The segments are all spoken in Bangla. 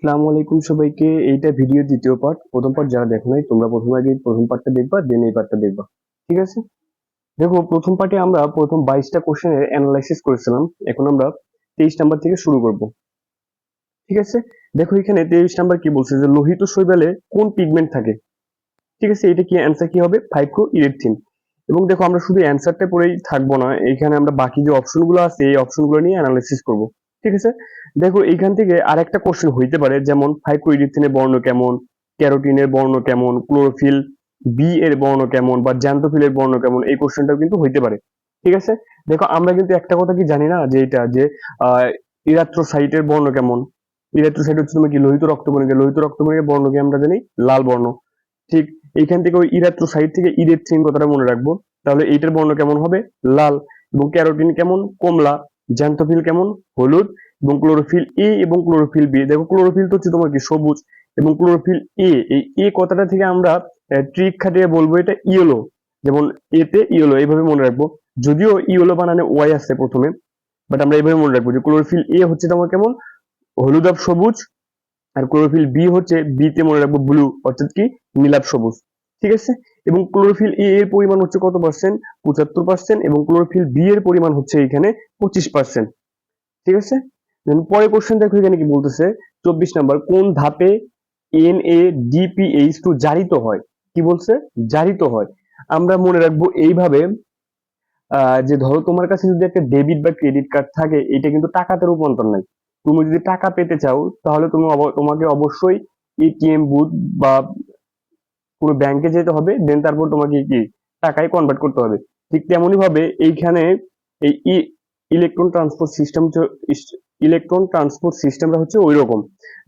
আসসালামু আলাইকুম সবাইকে। এইটা ভিডিও দ্বিতীয় পার্ট। প্রথম পার্ট যারা দেখো নাই তোমরা প্রথমে আগে প্রথম পার্টটা দেখবা, দেন এই পার্টটা দেখবা। ঠিক আছে? দেখো, প্রথম পার্টে আমরা প্রথম 22টা কোশ্চেনের অ্যানালাইসিস করেছিলাম। এখন আমরা 23 নাম্বার থেকে শুরু করব। ঠিক আছে? দেখো এখানে 23 নাম্বার কি বলছে যে লোহিত শৈবালে কোন পিগমেন্ট থাকে। ঠিক আছে, এটা কি অ্যান্সার কি হবে? ফাইব্রোইরেথ্রিন। এবং দেখো আমরা শুধু অ্যান্সারটা পড়েই থাকবো না, এখানে আমরা বাকি যে অপশনগুলো আছে এই অপশনগুলো নিয়ে অ্যানালাইসিস করব। ঠিক আছে? দেখো এইখান থেকে আরেকটা কোশ্চেন হইতে পারে, যেমন ফাইব্রোইরেথ্রিনের বর্ণ কেমন, ক্যারোটিনের বর্ণ কেমন, ক্লোরোফিল বি এর বর্ণ কেমন বা জ্যান্থোফিলের বর্ণ কেমন, এই কোশ্চেনটাও কিন্তু হইতে পারে। ঠিক আছে? দেখো আমরা কিন্তু একটা কথা কি জানি না, যে এটা যে আহ ইরাথ্রোসাইটের বর্ণ কেমন। ইরাথ্রোসাইট হচ্ছে তোমার কি লোহিত রক্তকণিকা, লোহিত রক্তকণিকার বর্ণ কি আমরা জানি লাল বর্ণ। ঠিক এইখান থেকে ওই ইরাথ্রোসাইট থেকে ইরেথ্রিন কথাটা মনে রাখবো। তাহলে এইটার বর্ণ কেমন হবে? লাল। এবং ক্যারোটিন কেমন? কমলা। জ্যান্থোফিল কেমন? হলুদ। এবং ক্লোরোফিল এ এবং ক্লোরোফিল বি, দেখো ক্লোরোফিল তো হচ্ছে তোমার কি সবুজ, এবং ক্লোরোফিল এ, এই এ কথাটা থেকে আমরা ট্রিক খাটিয়ে বলবো এটা ইয়েলো। যেমন এতে ইয়েলো, এইভাবে মনে রাখবো। যদিও ইয়েলো বানানে ওয়াই আছে প্রথমে, বাট আমরা এইভাবে মনে রাখবো যে ক্লোরোফিল এ হচ্ছে তোমার কেমন? হলুদাভ সবুজ। আর ক্লোরোফিল বি হচ্ছে, বি তে মনে রাখবো ব্লু, অর্থাৎ কি নীলাভ সবুজ। ঠিক আছে? এবং ক্লোরোফিল এ এর পরিমাণ হচ্ছে কত পার্সেন্ট? 75%। এবং ক্লোরোফিল বি এর পরিমাণ হচ্ছে এখানে 25%। ঠিক আছে? পরের কোশ্চেন দেখো এখানে কি বলতেছে, 24 নাম্বার, কোন ধাপে NADPH2 জারিত হয়? কি বলছে? জারিত হয়। আমরা মনে রাখবো এইভাবে, যে ধরো তোমার কাছে যদি একটা ডেবিট বা ক্রেডিট কার্ড থাকে, এটা কিন্তু টাকাতে রূপান্তর নাই। তুমি যদি টাকা পেতে চাও তাহলে তোমাকে অবশ্যই এটিএম বুথ বা কোনো ব্যাংকে যেতে হবে, দেন তারপর তোমাকে কি টাকায় কনভার্ট করতে হবে। ঠিক তেমনি ভাবে এইখানে এই ইলেকট্রন ট্রান্সপোর্ট সিস্টেমটা হচ্ছে ওই রকম।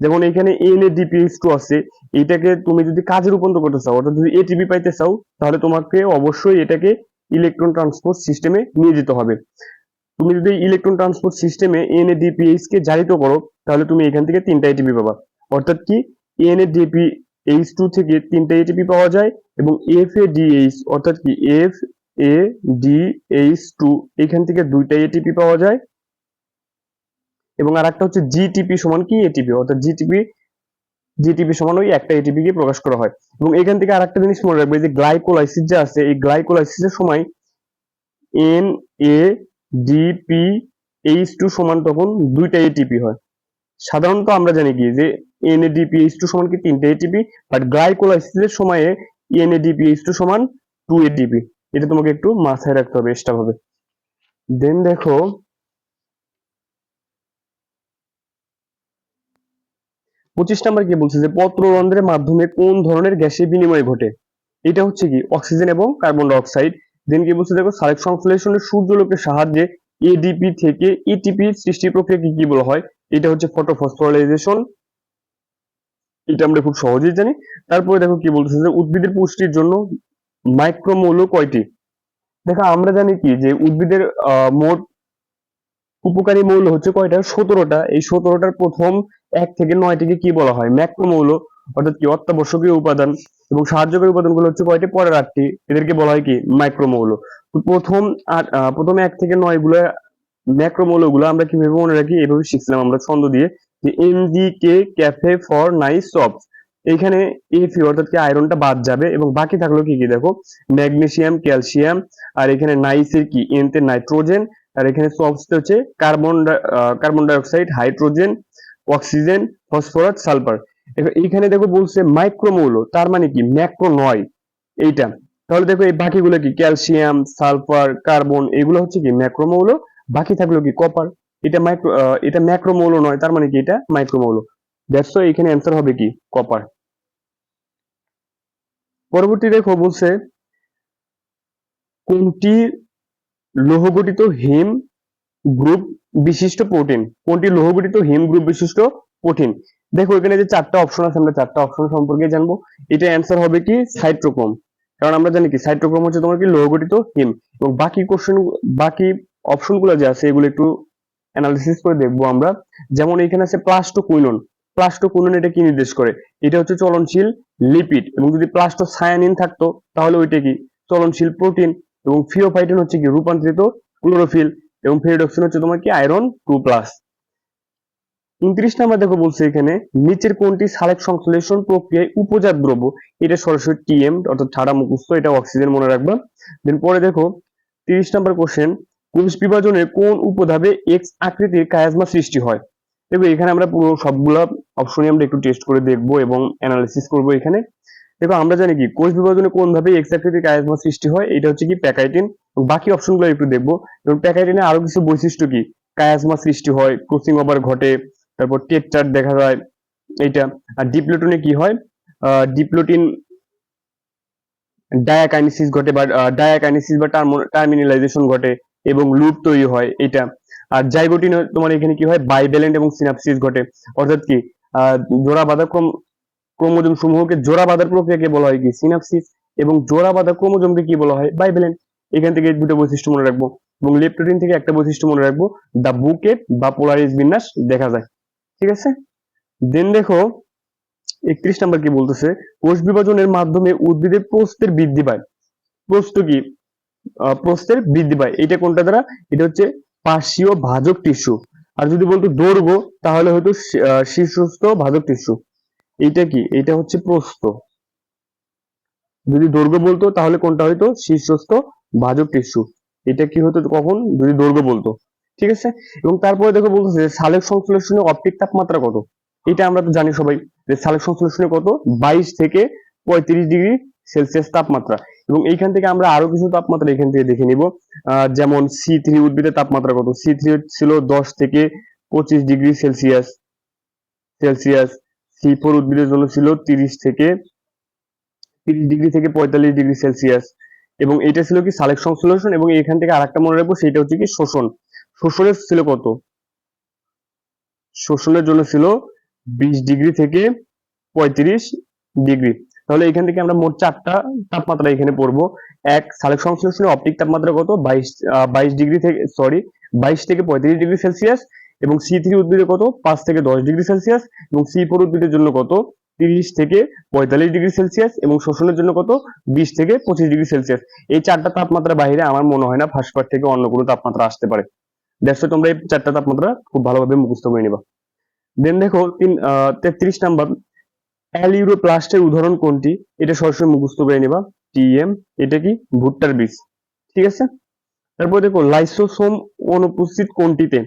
যেমন এখানে NADPH2 আছে, এটাকে তুমি যদি কাজে রূপান্তর করতে চাও, অর্থাৎ যদি এটিপি পাইতে চাও, তাহলে তোমাকে অবশ্যই এটাকে ইলেকট্রন ট্রান্সপোর্ট সিস্টেমে নিয়ে যেতে হবে। তুমি যদি ইলেকট্রন ট্রান্সপোর্ট সিস্টেমে NADPH কে জারিত করো, তাহলে তুমি এখান থেকে 3টা এটিপি পাবা। অর্থাৎ কি, NADPH2 থেকে 3টা এটিপি পাওয়া যায়, এবং FADH অর্থাৎ কি FADH2 এখান থেকে 2টা এটিপি পাওয়া যায়। এবং আরেকটা হচ্ছে GTP সমান কি এটিপি, অর্থাৎ জিটিপি সমান ওই একটা এটিপি কে প্রকাশ করা হয়। এবং এখান থেকে আরেকটা জিনিস মনে রাখবে, যে গ্লাইকোলাইসিস যে আছে, এই গ্লাইকোলাইসিসের সময় NADPH2 সমান তখন 2টা এটিপি হয়। সাধারণত আমরা জানি কি যে NADPH2 সমান কি 3টা এটিপি, বাট গ্লাইকোলাইসিসের সময়ে NADPH2 সমান 2 এটিপি। এটা তোমাকে একটু মাথায় রাখতে হবে এক্সট্রা ভাবে। দেন দেখো 25 নাম্বার কি বলছে, যে পত্ররন্ধ্রের মাধ্যমে কোন ধরনের গ্যাসের বিনিময় ঘটে? এটা হচ্ছে কি অক্সিজেন এবং কার্বন ডাই অক্সাইড। দেন কি বলছে, দেখো সালোক সংশ্লেষণের সূর্যালোকের সাহায্যে এডিপি থেকে এটিপি সৃষ্টি প্রক্রিয়া কি বলা হয়? এটা হচ্ছে ফটোফসফোরাইলেশন। এটা আমরা খুব সহজেই জানি। তারপরে দেখো কি বলতেছে, যে উদ্ভিদের পুষ্টির জন্য মাইক্রোমৌল কয়টি? দেখো আমরা জানি কি যে উদ্ভিদের মোট উপকারী মৌল হচ্ছে কয়টা? 17টা। এই 17টার প্রথম 1 থেকে 9টিকে কি বলা হয়? ম্যাক্রোমৌল, অর্থাৎ কি অত্যাবশ্যকীয় উপাদান। এবং সাহায্যকারী উপাদানগুলো হচ্ছে কয়টি? পরের 8টি, এদেরকে বলা হয় কি মাইক্রোমৌল। তো প্রথম 1 থেকে 9 গুলো ম্যাক্রোমৌল গুলো আমরা কিভাবে মনে রাখি? এভাবে শিখছিলাম আমরা ছন্দ দিয়ে, যে NGK cafe for nice soft. এইখানে এফি অর্থাৎ কি আয়রনটা বাদ যাবে, এবং বাকি থাকলো কি কি দেখো, ম্যাগনেসিয়াম, ক্যালসিয়াম। আর এখানে নাইসের কি এনতে নাইট্রোজেন। আর এখানে সবসটা হচ্ছে carbon dioxide, hydrogen, oxygen, phosphorus, sulphur. এইখানে দেখো বলছে মাইক্রোমৌল, তার মানে কি ম্যাক্রো নয় এইটা। তাহলে দেখো এই বাকিগুলো কি, ক্যালসিয়াম, সালফার, কার্বন, এগুলো হচ্ছে কি ম্যাক্রোমৌল। বাকি থাকলো কি কপার। এটা ম্যাক্রোমৌল নয়, তার মানে কি এটা মাইক্রোমৌল। দ্যাটস ওয়াই এখানে অ্যান্সার হবে কি কপার। পরবর্তী দেখো বলছে, কোনটি লৌহগঠিত হিম গ্রুপ বিশিষ্ট প্রোটিন? কোনটি লৌহগঠিত হিম গ্রুপ বিশিষ্ট প্রোটিন? দেখো এখানে যে 4টা অপশন আছে, আমরা 4টা অপশন সম্পর্কে জানবো। এটা অ্যান্সার হবে কি সাইট্রোক্রোম। কারণ আমরা জানি কি সাইট্রোক্রোম হচ্ছে তোমার কি লৌহগঠিত হিম। এবং বাকি অপশন গুলো যে আছে এগুলো একটু অ্যানালিসিস করে দেখবো আমরা। যেমন এখানে আছে প্লাস্টোকুইনন। প্লাস্টোকুইনন এটা কি নির্দেশ করে? এটা হচ্ছে চলনশীল লিপিড। এবং যদি প্লাস্টোসায়ানিন থাকতো তাহলে ওইটা কি চলনশীল প্রোটিন। এবং ফিওফাইটিন হচ্ছে কি রূপান্তরিত ক্লোরোফিল। এবং ফেরিডক্সিন হচ্ছে তোমার কি আয়রন 2+। 29 নাম্বার দেখো বলছে এখানে নিচের কোনটি সালেক সংশ্লেষণ প্রক্রিয়ায় উপজাত দ্রব্য, এটা সরাসরি টিএম অর্থাৎ ঠাড়া মুখস্থ, এটা অক্সিজেন মনে রাখবা। দেন পরে দেখো 30 নাম্বার কোশ্চেন, কোষ বিভাজনে কোন উপধাপে এক্স আকৃতির কায়াজমা সৃষ্টি হয়। দেখো এখানে আমরা পুরো সবগুলা অপশনই আমরা একটু টেস্ট করে দেখবো এবং অ্যানালাইসিস করব এখানে। দেখো আমরা জানি কি কোষ বিভাজনে কোন ভাবে এক্স আকৃতির কায়াজমা সৃষ্টি হয়, এটা হচ্ছে কি প্যাকাইটিন। বাকি অপশনগুলো একটু দেখবো। এবং প্যাকাইটিনে আরো কিছু বৈশিষ্ট্য কি, কায়াজমা সৃষ্টি হয়, ক্রসিং ওভার ঘটে, তারপর টেট্রার দেখা যায় এইটা। আর ডিপ্লোটনে কি হয়, ডিপ্লোটিন ডায়াকাইনেসিস ঘটে বা ডায়াকাইনেসিস বা টার্মিনালাইজেশন ঘটে এবং লুপ তৈরি হয় এটা। আর জাইগোটিন তোমার এখানে কি হয়, বাইভ্যালেন্ট এবং সিনাপসিস ঘটে। অর্থাৎ কি জোড়া বাঁধা ক্রোমোজোম সমূহকে জোড়া বাঁধার প্রক্রিয়াকে বলা হয় কি সিনাপসিস, এবং জোড়া বাঁধা ক্রোমোজোমকে কি বলা হয়, বাইভ্যালেন্ট। এখান থেকে দুটো বৈশিষ্ট্য মনে রাখবো। এবং লেপটোটিন থেকে একটা বৈশিষ্ট্য মনে রাখবো, দা বুকেট বা পোলারিস বিন্যাস দেখা যায়। ঠিক আছে। দেন দেখো 31 নাম্বার কি বলতেছে, কোষ বিভাজনের মাধ্যমে উদ্ভিদের প্রস্থের বৃদ্ধি পায়। প্রস্থ কি, প্রস্থের বৃদ্ধি পায়, এটা কোনটা দ্বারা, এটা হচ্ছে পার্শ্বীয় ভাজক টিস্যু। আর যদি বলতো দৈর্ঘ্য তাহলে হয়তো শীর্ষস্থ ভাজক টিস্যু। এইটা কি, এটা হচ্ছে প্রস্থ। যদি দৈর্ঘ্য বলতো তাহলে কোনটা হয়তো শীর্ষস্থ ভাজক টিস্যু। এটা কি হতো কখন, যদি দৈর্ঘ্য বলতো। ঠিক আছে। এবং তারপরে দেখো বলতেছে সালোক সংশ্লেষণে অপটিক তাপমাত্রা কত। এটা আমরা তো জানি সবাই যে সালোক সংশ্লেষণে কত, 22 থেকে 35 ডিগ্রি সেলসিয়াস তাপমাত্রা। এবং এইখান থেকে আমরা আরো কিছু তাপমাত্রা এখান থেকে দেখে নিব। যেমন C3 উদ্ভিদের তাপমাত্রা কত, C3 ছিল 10 থেকে 25 ডিগ্রি সেলসিয়াস। C4 উদ্ভিদের জন্য ছিল 30 ডিগ্রি থেকে 45 ডিগ্রি সেলসিয়াস। এবং এটা ছিল কি সালেক সংশ্লেষণ। এবং এখান থেকে আরেকটা মনে রাখবো, সেটা হচ্ছে কি শোষণ। শোষণের ছিল কত, শোষণের জন্য ছিল 20 ডিগ্রি থেকে 35 ডিগ্রি। তাহলে এখান থেকে আমরা মোট 4টা তাপমাত্রা এখানে পড়বো। এক, সালেক সংশ্লেষণে অপটিক তাপমাত্রা কত, 22 ডিগ্রি থেকে 22 থেকে 35 ডিগ্রি সেলসিয়াস। এবং C3 উদ্ভিদের কত, 5 থেকে 10 ডিগ্রি সেলসিয়াস। এবং C4 উদ্ভিদের জন্য কত, 30 থেকে 45 ডিগ্রি সেলসিয়াস। এবং শোষণের জন্য কত, 20 থেকে 25 ডিগ্রি সেলসিয়াস। এই 4টা তাপমাত্রা বাইরে আমার মনে হয় না ফার্স্ট পার্ট থেকে অন্য কোনো তাপমাত্রা আসতে পারে। দেখো তোমরা এই 4টা তাপমাত্রা খুব ভালোভাবে মুখস্থ করে নিবা। দেন দেখো 33 নাম্বার, অ্যালিউরোপ্লাস্টের উদাহরণ কোনটি, এটা সরাসরি মুখস্থ করে নিবা। টিএম, এটা কি, ভুট্টার বীজ। ঠিক আছে। তারপর দেখো লাইসোসোম অনুপস্থিত কোনটিতে,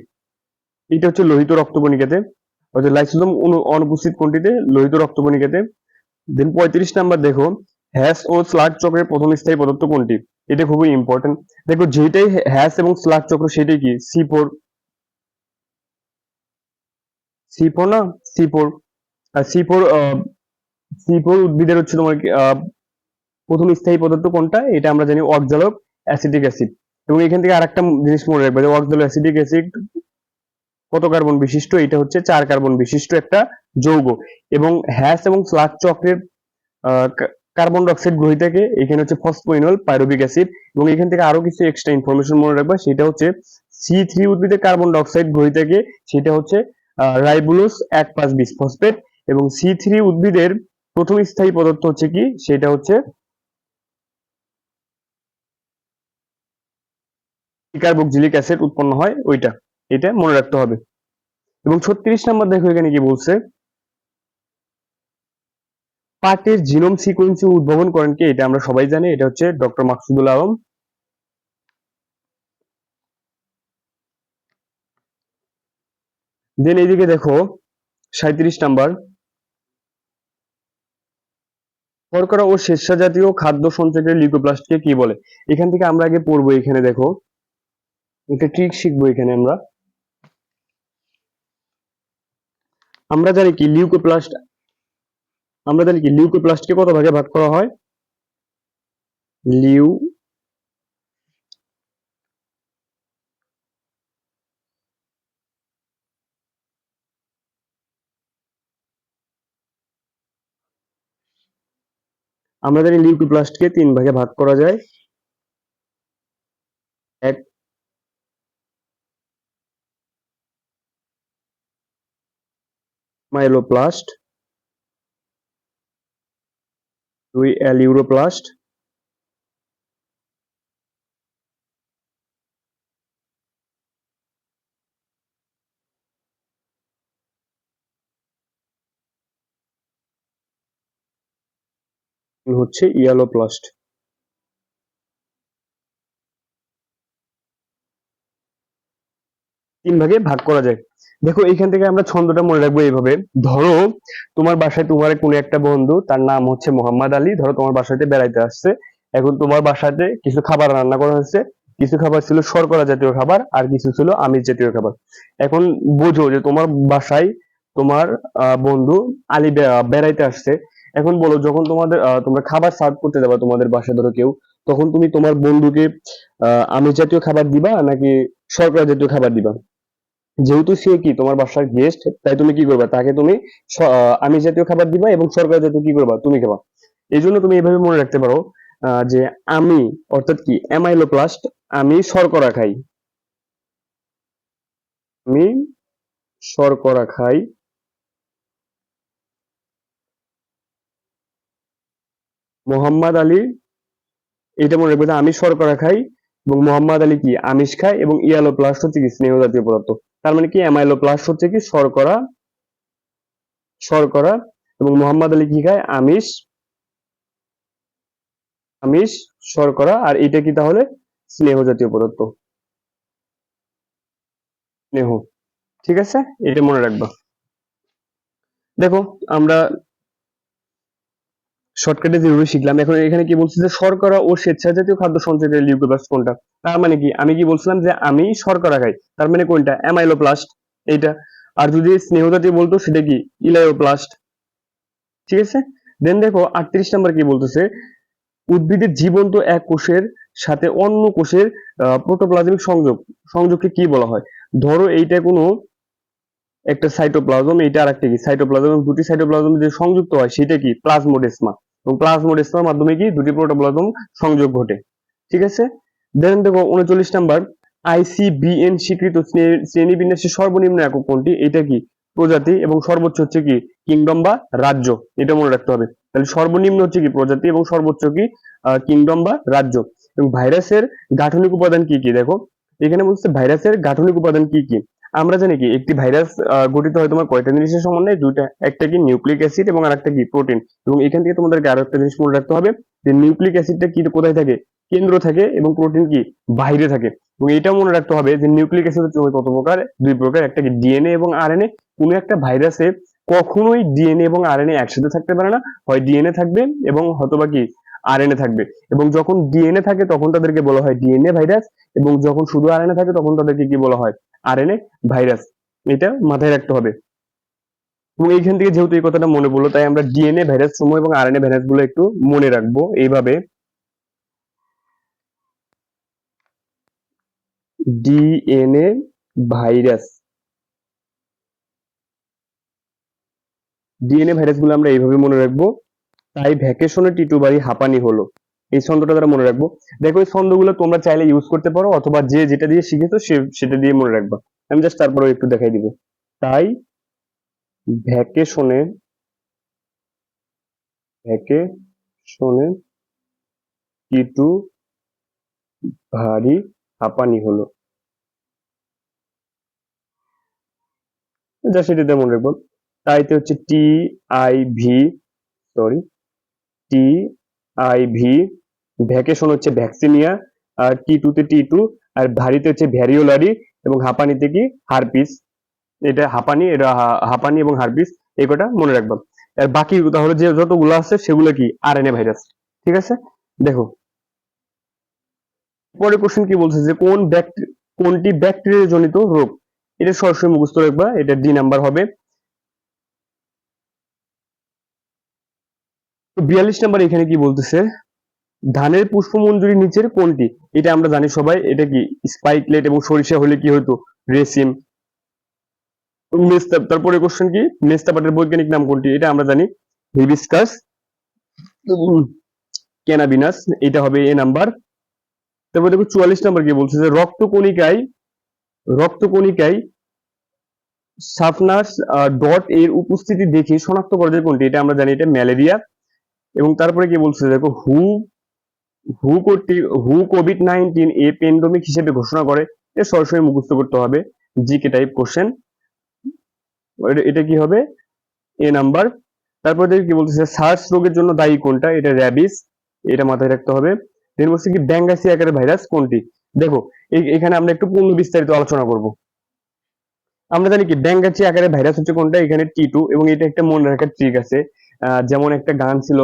এটা হচ্ছে লোহিত রক্তকণিকাতে। অর্থাৎ লাইসোসোম অনুপস্থিত কোনটিতে, লোহিত রক্তকণিকাতে। দেন 35 নাম্বার দেখো, হ্যাস ও স্লাগ চক্রের প্রথম স্থায়ী পদার্থ কোনটি, এটা খুবই ইম্পর্টেন্ট। দেখো যেটাই হ্যাস এবং স্লাগ চক্র সেটাই কি C4, C4 না, C4। আর C4 উদ্ভিদের হচ্ছে তোমার প্রথম স্থায়ী পদার্থ কোনটা, এটা আমরা জানি অক্সালক অ্যাসিটিক অ্যাসিড। এবং এখান থেকে আরেকটা জিনিস মনে রাখবে যে অক্সালক অ্যাসিটিক অ্যাসিড কত কার্বন বিশিষ্ট, এটা হচ্ছে 4 কার্বন বিশিষ্ট একটা যৌগ। এবং হ্যাস এবং স্লাগ চক্রের কার্বন ডাইঅক্সাইড গ্রহীতাকে এখানে হচ্ছে ফসফোইনল পাইরুভিক অ্যাসিড। এবং এখান থেকে আরো কিছু এক্সট্রা ইনফরমেশন মনে রাখবা, সেটা হচ্ছে C3 উদ্ভিদের কার্বন ডাইঅক্সাইড গ্রহীতাকে, সেটা হচ্ছে রাইবোলোস 1,5 ফসফেট। এবং C3 উদ্ভিদের প্রথম স্থায়ী পদার্থ হচ্ছে কি, সেটা হচ্ছে কার্বক্সিলিক অ্যাসিড উৎপন্ন হয় ওইটা, এটা মনে রাখতে হবে। এবং 36 নাম্বার দেখো এখানে কি বলছে, পাটের জিনোম সিকোয়েন্সিং উদ্ভাবন করেন কে, এটা আমরা সবাই জানি, এটা হচ্ছে ডক্টর মাকসুদুল আলম। দেন এইদিকে দেখো 37 নাম্বার, শর্করা ও শ্বেতসার জাতীয় খাদ্য সঞ্চয়কারী লিউকোপ্লাস্টকে কি বলে। এখান থেকে আমরা আগে পড়বো, এখানে দেখো একটা ট্রিক শিখবো এখানে আমরা। আমরা জানি কি লিউকোপ্লাস্ট, আমরা জানি কি লিউকোপ্লাস্টকে কত ভাগে ভাগ করা হয়, লিউ আমরা জানি লিউকোপ্লাস্টকে 3 ভাগে ভাগ করা যায়। এক, মাইলোপ্লাস্ট, 2 অ্যালিউরোপ্লাস্ট, হচ্ছে ইয়েলোপ্লাস্ট। তিন ভাগে ভাগ করা যায়। দেখো এখান থেকে আমরা ছন্দটা মনে রাখবো এইভাবে। ধরো তোমার বাসায় তোমার কোনো একটা বন্ধু, তার নাম হচ্ছে মোহাম্মদ আলী, ধরো তোমার বাসাতে বেড়াইতে আসছে। এখন তোমার বাসাতে কিছু খাবার রান্না করা হয়েছে। কিছু খাবার ছিল শর্করা জাতীয় খাবার, আর কিছু ছিল আমিষ জাতীয় খাবার। এখন বোঝো যে তোমার বাসায় তোমার বন্ধু আলী বেড়াইতে আসছে। এখন বলো, যখন তোমরা খাবার সার্ভ করতে যাবা তোমাদের বাসায় ধরো কেউ, তখন তুমি তোমার বন্ধুকে আমিষ জাতীয় খাবার দিবা নাকি শর্করা জাতীয় খাবার দিবা? যেহেতু সে কি তোমার বাসার গেস্ট, তাই তুমি কি করবা, তাকে তুমি আমিষ জাতীয় খাবার দিবা এবং শর্করা জাতীয় কি করবা, তুমি খাবা। এই জন্য তুমি এভাবে মনে রাখতে পারো যে আমি, অর্থাৎ কি অ্যামাইলোপ্লাস্ট, আমি শর্করা খাই। আমি শর্করা খাই। মোহাম্মদ আলী, এটা মনে রাখবে যে আমি শর্করা খাই এবং মোহাম্মদ আলী কি আমিষ খায়, এবং ইয়ালোপ্লাস্ট হচ্ছে কি স্নেহ জাতীয় পদার্থ। তার মানে কি অ্যামাইলোপ্লাস্ট হচ্ছে কি শর্করা, শর্করা, এবং মোহাম্মদ আলী কি খায়, আমিষ, আমিষ, শর্করা, আর এটা কি তাহলে স্নেহ জাতীয় পদার্থ, স্নেহ। ঠিক আছে, এটা মনে রাখবা। দেখো আমরা শর্টকাটে যেভাবে শিখলাম, এখন এখানে কি বলছে যে শর্করা ও স্বেচ্ছা জাতীয় খাদ্য সঞ্চয়কারী লিউকোপ্লাস্ট কোনটা। তার মানে কি আমি কি বলছিলাম যে আমি শর্করা খাই, তার মানে কোনটা, অ্যামাইলোপ্লাস্ট, এইটা। আর যদি স্নেহ জাতীয় বলতো সেটা কি ইলায়োপ্লাস্ট। ঠিক আছে। দেন দেখো 38 নাম্বার কি বলতেছে, উদ্ভিদের জীবন্ত এক কোষের সাথে অন্য কোষের প্রোটোপ্লাজমিক সংযোগ, সংযোগকে কি বলা হয়। ধরো এইটা কোনো একটা সাইটোপ্লাজম, এটা আর একটা কি সাইটোপ্লাজম, এবং দুটি সাইটোপ্লাজম যে সংযুক্ত হয় সেটা কি প্লাজমোডেসমা, এবং প্লাজমোডেসমার মাধ্যমে কি দুটি প্রোটোপ্লাজম সংযোগ ঘটে। ঠিক আছে। দেন দেখো 39 নাম্বার, আইসিবিএন স্বীকৃত শ্রেণীবিন্যাসের সর্বনিম্ন একক কোনটি, এটা কি প্রজাতি, এবং সর্বোচ্চ হচ্ছে কি কিংডম বা রাজ্য। এটা মনে রাখতে হবে। তাহলে সর্বনিম্ন হচ্ছে কি প্রজাতি এবং সর্বোচ্চ কি কিংডম বা রাজ্য। এবং ভাইরাসের গাঠনিক উপাদান কি কি, দেখো এখানে বলছে ভাইরাসের গাঠনিক উপাদান কি কি। আমরা জানি কি একটি ভাইরাস গঠিত হয় তোমার কয়টা জিনিসের সমন্বয়ে, দুইটা, একটা কি নিউক্লিক অ্যাসিড এবং আরেকটা কি প্রোটিন। এবং এখান থেকে তোমাদেরকে আরো একটা জিনিস মনে রাখতে হবে যে নিউক্লিক অ্যাসিডটা কি কোথায় থাকে, কেন্দ্র থাকে, এবং প্রোটিন কি বাইরে থাকে। এবং এটা মনে রাখতে হবে যে নিউক্লিক অ্যাসিড হচ্ছে কত প্রকার, দুই প্রকার, একটা কি ডিএনএ এবং আরএনএ। কোনো একটা ভাইরাসে কখনোই ডিএনএ এবং আরএনএ একসাথে থাকতে পারে না, হয় ডিএনএ থাকবে এবং হয়তোবা কি আরএনএ থাকবে। এবং যখন ডিএনএ থাকে তখন তাদেরকে বলা হয় ডিএনএ ভাইরাস, এবং যখন শুধু আরএনএ থাকে তখন তাদেরকে কি বলা হয়, আরএনএ ভাইরাস। এটা মাথায় রাখতে হবে। এবং এইখান থেকে যেহেতু এই কথাটা মনে পড়লো, তাই আমরা ডিএনএ ভাইরাস সমূহ এবং আরএনএ ভাইরাস গুলো একটু মনে রাখবো এইভাবে। ডিএনএ ভাইরাস, ডিএনএ ভাইরাস গুলো আমরা এইভাবে মনে রাখবো। তাই ভ্যাকেশনে টিটু বাড়ি হাঁপানি হলো, এই ছন্দটা দ্বারা মনে রাখবো। দেখো এই ছন্দগুলো তোমরা চাইলে ইউজ করতে পারো, অথবা যে যেটা দিয়ে শিখেছো সেটা দিয়ে মনে রাখবা। আমি জাস্ট তারপরে একটু দেখাই দিব। তাই ভ্যাকেশনে, ভ্যাকেশনে টিটু ভারী হাঁপানি হলো, যা সেটাতে মনে রাখবো। তাইতে হচ্ছে T I V, sorry, T I V, vacation হচ্ছে ভ্যাকসিনিয়া, আর টি টু তে টি টু, আর ভারীতে হচ্ছে ভ্যারিওলারি, এবং হাঁপানিতে কি হারপিস। এটা হাঁপানি, এটা হাঁপানি এবং হারপিস, এই কটা মনে রাখবা। আর বাকি তাহলে যে যতগুলো আছে সেগুলো কি আরএনএ ভাইরাস। ঠিক আছে। দেখো পরে কোশ্চেন কি বলছে যে কোনটি ব্যাকটেরিয়া জনিত রোগ। এটা সরাসরি মুখস্থ রাখবা, এটা ডি নাম্বার হবে। 42 নাম্বার এখানে কি বলতেছে, ধানের পুষ্পমঞ্জুরি নিচের কোনটি। এটা আমরা জানি সবাই, এটা কি স্পাইকলেট, এবং সরিষা হলে কি হতো রেসিম। মেস্তা, তারপরে কোশ্চেন কি মেস্তা পাটের বৈজ্ঞানিক নাম কোনটি, এটা আমরা জানি হিবিস্কাস ক্যানাবিনাস, এটা হবে এ নাম্বার। তারপর দেখো 44 নাম্বার কি বলছে যে রক্তকণিকায়, রক্তকণিকায় সাফনাস ডট এর উপস্থিতি দেখে শনাক্ত করা যায় কোনটি, এটা আমরা জানি এটা ম্যালেরিয়া। এবং তারপরে কি বলছে দেখো হু কোভিড-19 এ পেন্ডেমিক হিসেবে ঘোষণা করে। এটা সরাসরি মুখস্থ করতে হবে, জিকে টাইপ কোশ্চেন। এটা কি হবে এ নাম্বার। তারপর দেখি কি বলতেছে, সার্স রোগের জন্য দায়ী কোনটা, এটা র্যাবিস, এটা মাথায় রাখতে হবে। দেন বলছে কি ব্যাঙ্গাসি আকারের ভাইরাস কোনটি। দেখো এখানে আমরা একটু পূর্ণ বিস্তারিত আলোচনা করব। আমরা জানি কি ব্যাঙ্গাচি আকারে ভাইরাস হচ্ছে কোনটা, এখানে টি2, এবং এটা একটা মনে রাখার ট্রিক আছে। যেমন একটা গান ছিল,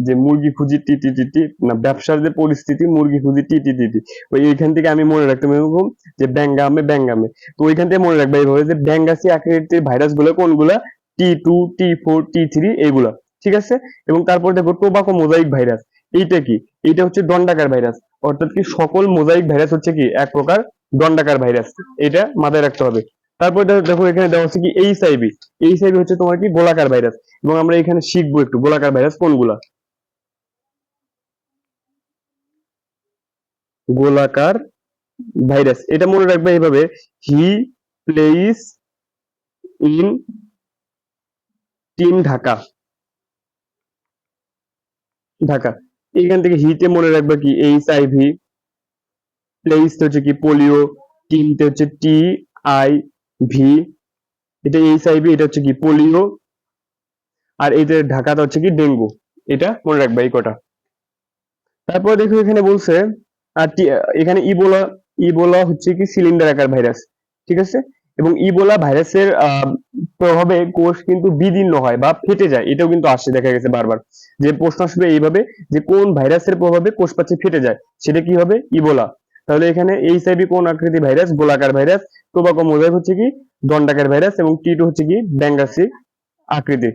যে মুরগি খুঁজি টিটি টিটি, না ব্যবসার যে পরিস্থিতি মুরগি খুঁজি টিটি টিটি, ওই এইখান থেকে আমি মনে রাখতাম এরকম যে ব্যাঙ্গামে ব্যাঙ্গামে। তো ওইখান থেকে মনে রাখবে এইভাবে যে ব্যাঙ্গাসি আকৃতির ভাইরাস গুলো কোনগুলা, টি2, টি4, টি3 এইগুলা, ঠিক আছে। এবং তারপর দেখো টোবাকো মোজাইক ভাইরাস, এইটা কি, এইটা হচ্ছে দণ্ডাকার ভাইরাস, অর্থাৎ কি সকল মোজাইক ভাইরাস হচ্ছে কি এক প্রকার দণ্ডাকার ভাইরাস, এটা মাথায় রাখতে হবে। তারপর দেখো এখানে দেওয়া হচ্ছে কি এইচআইভি, এইচআইভি হচ্ছে তোমার কি গোলাকার ভাইরাস, এবং আমরা এখানে শিখবো একটু গোলাকার ভাইরাস কোনগুলা। গোলাকার ভাইরাস এটা মনে রাখবে এইভাবে, he place in team Dhaka, Dhaka, এখান থেকে হিতে মনে রাখবে কি এইচআইভি, প্লেইস হচ্ছে কি পোলিও, টিমতে হচ্ছে টি আই ভি, এটা এইচআইভি, এটা হচ্ছে কি পোলিও, আর এটা ঢাকাটা হচ্ছে কি ডেঙ্গু, এটা মনে রাখবে এই কটা। তারপর দেখো এখানে বলছে, আর এখানে ইবোলা, ইবোলা হচ্ছে কি সিলিন্ডার আকার ভাইরাস, ঠিক আছে। এবং ইবোলা ভাইরাসের প্রভাবে কোষ কিন্তু বিদীর্ণ হয় বা ফেটে যায়, এটাও কিন্তু আসছে, দেখা গেছে বারবার যে প্রশ্ন আসবে এইভাবে যে কোন ভাইরাসের প্রভাবে কোষ প্রাচীর ফেটে যায়, সেটা কি হবে, ইবোলা। তাহলে এখানে এইচআইভি কোন আকৃতি ভাইরাস, গোলাকার ভাইরাস, টোবাকো মোজাইক হচ্ছে কি দণ্ডাকার ভাইরাস, এবং টি2 হচ্ছে কি ব্যাঙ্গাসি আকৃতি।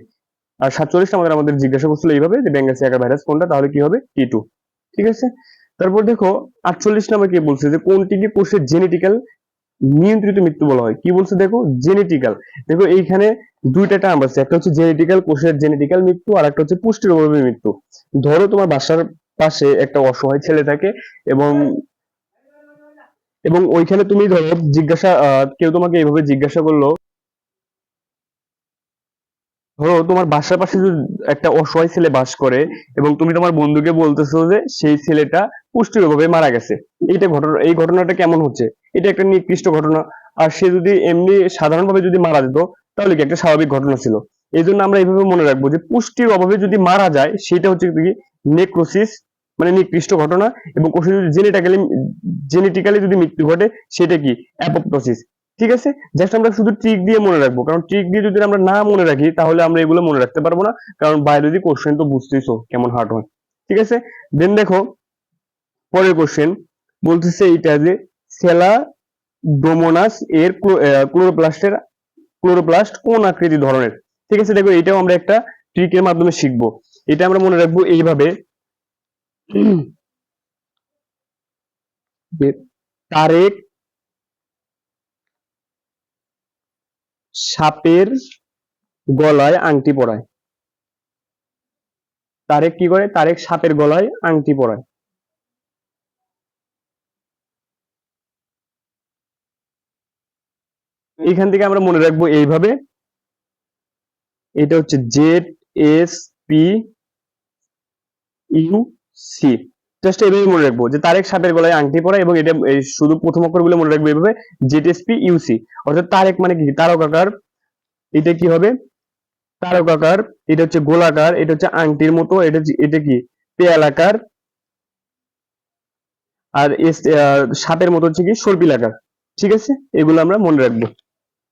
আর 47 আমাদের জিজ্ঞাসা করছিল এইভাবে যে ব্যাঙ্গাসি আকার ভাইরাস কোনটা, তাহলে কি হবে টি2, ঠিক আছে। তারপর দেখো 48 নাম্বার কি বলছে, যে কোনটিকে কোষের জেনেটিক্যাল নিয়ন্ত্রিত মৃত্যু বলা হয়, কি বলছে দেখো জেনেটিক্যাল। দেখো এইখানে দুইটা টার্ম আছে, একটা হচ্ছে জেনেটিক্যাল, কোষের জেনেটিক্যাল মৃত্যু, আর একটা হচ্ছে পুষ্টির অভাবে মৃত্যু। ধরো তোমার বাসার পাশে একটা অসহায় ছেলে থাকে, এবং ওইখানে তুমি ধরো জিজ্ঞাসা, কেউ তোমাকে এইভাবে জিজ্ঞাসা করলো, ধরো তোমার বাসার পাশে যদি একটা অসহায় ছেলে বাস করে, এবং তুমি তোমার বন্ধুকে বলতেছো যে সেই ছেলেটা পুষ্টির অভাবে মারা গেছে, এইটা ঘটনা, এই ঘটনাটা কেমন হচ্ছে, এটা একটা নিকৃষ্ট ঘটনা। আর সে যদি এমনি সাধারণভাবে যদি মারা যেত, তাহলে কি একটা স্বাভাবিক ঘটনা ছিল। এই জন্য আমরা এইভাবে মনে রাখবো যে পুষ্টির অভাবে যদি মারা যায়, সেটা হচ্ছে কি নেক্রোসিস, মানে নিকৃষ্ট ঘটনা। এবং কোষে যদি জেনেটিক্যালি যদি মৃত্যু ঘটে, সেটা কি অ্যাপোপ্টোসিস, ঠিক আছে। জাস্ট আমরা শুধু ট্রিক দিয়ে মনে রাখবো, কারণ ট্রিক দিয়ে যদি আমরা না মনে রাখি, তাহলে আমরা এগুলো মনে রাখতে পারবো না, কারণ বায়োলজি কোশ্চেন তো বুঝতেইছো কেমন হার্ড হয়, ঠিক আছে। দেন দেখো পরের কোশ্চেন বলতেছে এইটা যে সেলাডোমোনাস এর ক্লোরোপ্লাস্ট কোন আকৃতি ধরনের, ঠিক আছে। দেখো এটাও আমরা একটা ট্রিকের মাধ্যমে শিখবো। এটা আমরা মনে রাখবো এইভাবে যে তারেক সাপের গলায় আংটি পরায়, তারেক কি করে, তারেক সাপের গলায় আংটি পরায়। এখান থেকে আমরা মনে রাখবো এইভাবে, এটা হচ্ছে ZSPUC, জাস্ট এইভাবে মনে রাখবো যে তারেক সাপের গলায় আংটি পরায়, এবং এটা এই শুধু প্রথম অক্ষরগুলো মনে রাখবো এইভাবে, ZSPUC, অর্থাৎ তারেক মানে কি তারকাকার, এটা কি হবে তারকাকার, এটা হচ্ছে গোলাকার, এটা হচ্ছে আংটির মতো, এটা কি পেয়ালাকার, আর সাপের মতো হচ্ছে কি সর্পিলাকার, ঠিক আছে। এগুলো আমরা মনে রাখবো।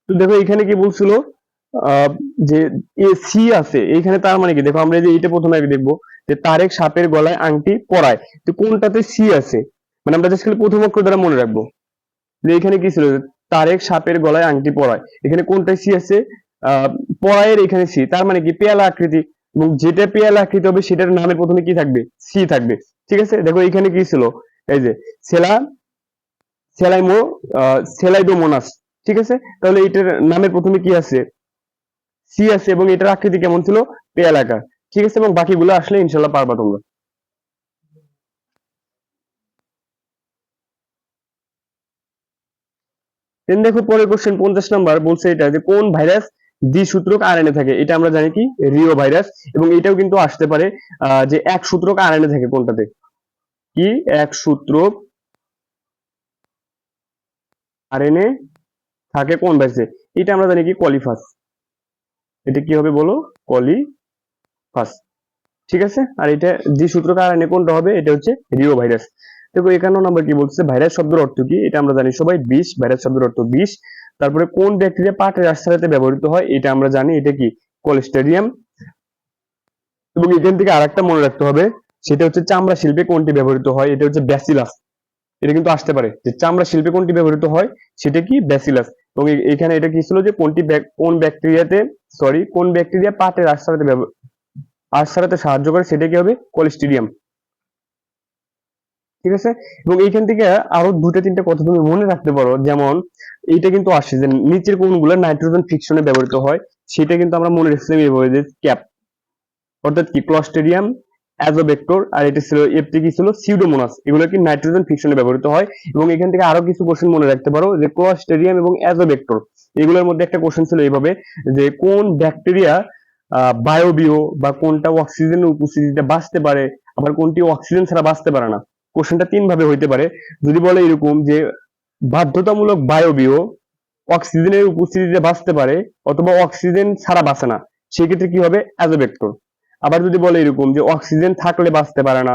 তো দেখো এখানে কি বলছিল, আহ, যে সি আছে এইখানে, তার মানে কি দেখো আমরা যে এটা প্রথমে আগে দেখবো যে তারেক সাপের গলায় আংটি পরায়, তো কোনটাতে সি আছে, মানে আমরা জাস্ট খালি প্রথম অক্ষর দ্বারা মনে রাখবো যে এখানে কি ছিল, তারেক সাপের গলায় আংটি পরায়, এখানে কোনটায় সি আছে, আহ পরায়ের এখানে সি, তার মানে কি পেয়ালা আকৃতি, এবং যেটা পেয়ালা আকৃতি হবে সেটার নামের প্রথমে কি থাকবে, সি থাকবে, ঠিক আছে। দেখো এখানে কি ছিল, এই যে সেলা সেলাইমো সেলাইডোমোনাস, ঠিক আছে। তাহলে এটার নামের প্রথমে কি আছে, সি আছে, এবং এটার আকৃতি কেমন ছিল, পেয়ালাকার, ঠিক আছে। এবং বাকিগুলো আসলে ইনশাল্লাহ পারবা তোমরা। দেন দেখো পরের কোশ্চেন 50 নাম্বার বলছে এটা যে কোন ভাইরাস দ্বিসূত্রক আরএনএ থাকে, এটা আমরা জানি কি রিও ভাইরাস, এবং এটাও কিন্তু আসতে পারে যে এক সূত্রক আরএনএ থাকে কোনটাতে, কি এক সূত্রক আরএনএ থাকে কোন ভাইরাসে, এটা আমরা জানি কি কলিফাস, এটা কি হবে বলো, কলি ফার্স্ট। ঠিক আছে, আর এটা যে সূত্র কারণে কোনটা হবে, এটা হচ্ছে রিও ভাইরাস। দেখো 51 নম্বর কি বলছে, ভাইরাস শব্দের অর্থ কি, এটা আমরা জানি সবাই বিষ, ভাইরাস শব্দের অর্থ বিষ। তারপরে কোন ব্যাকটেরিয়া পাটের আশ্রয়তে ব্যবহৃত হয়, এটা আমরা জানি, এটা কি কোলেস্টেরিয়াম। এবং এখান থেকে আরেকটা মনে রাখতে হবে, সেটা হচ্ছে চামড়া শিল্পে কোনটি ব্যবহৃত হয়, এটা হচ্ছে ব্যাসিলাস। এটা কিন্তু আসতে পারে যে চামড়া শিল্পে কোনটি ব্যবহৃত হয়, সেটা কি ব্যাসিলাস। এবং এখানে এটা কি ছিল যে কোন ব্যাকটেরিয়াতে, কোন ব্যাকটেরিয়া পাটের আশ্রয়তে সাহায্য করে, সেটা কি হবে কোলেস্টেরিয়াম। ঠিক আছে, এবং এইখান থেকে আরো দুটা তিনটা কথা তুমি মনে রাখতে পারো, যেমন এইটা কিন্তু আসছে যে নিচের কোনগুলো নাইট্রোজেন ফিকশনে ব্যবহৃত হয়, সেটা কিন্তু আমরা মনে রাখছিলাম এইভাবে যে ক্যাপ, অর্থাৎ কি ক্লস্টেরিয়াম, অ্যাজোবেক্টর, আর এটা ছিল এফটি কি ছিল সিউডোমোনাস, এগুলো কি নাইট্রোজেন ফিকশনে ব্যবহৃত হয়। এবং এখান থেকে আরো কিছু কোশ্চেন মনে রাখতে পারো, যে ক্লস্টেরিয়াম এবং অ্যাজোবেক্টর এগুলোর মধ্যে একটা কোশ্চেন ছিল এইভাবে, যে কোন ব্যাকটেরিয়া বায়োবিও বা কোনটা অক্সিজেনের উপস্থিতিতে বাঁচতে পারে, আবার কোনটি অক্সিজেন ছাড়া বাঁচতে পারে না। কোশ্চেনটা তিন ভাবে হইতে পারে। যদি বলে এরকম যে বাধ্যতামূলক বায়োবিও অক্সিজেনের উপস্থিতিতে বাঁচতে পারে, অথবা অক্সিজেন ছাড়া বাঁচে না, সেক্ষেত্রে কি হবে অ্যাজোবেক্টর। আবার যদি বলে এরকম যে অক্সিজেন থাকলে বাঁচতে পারে না,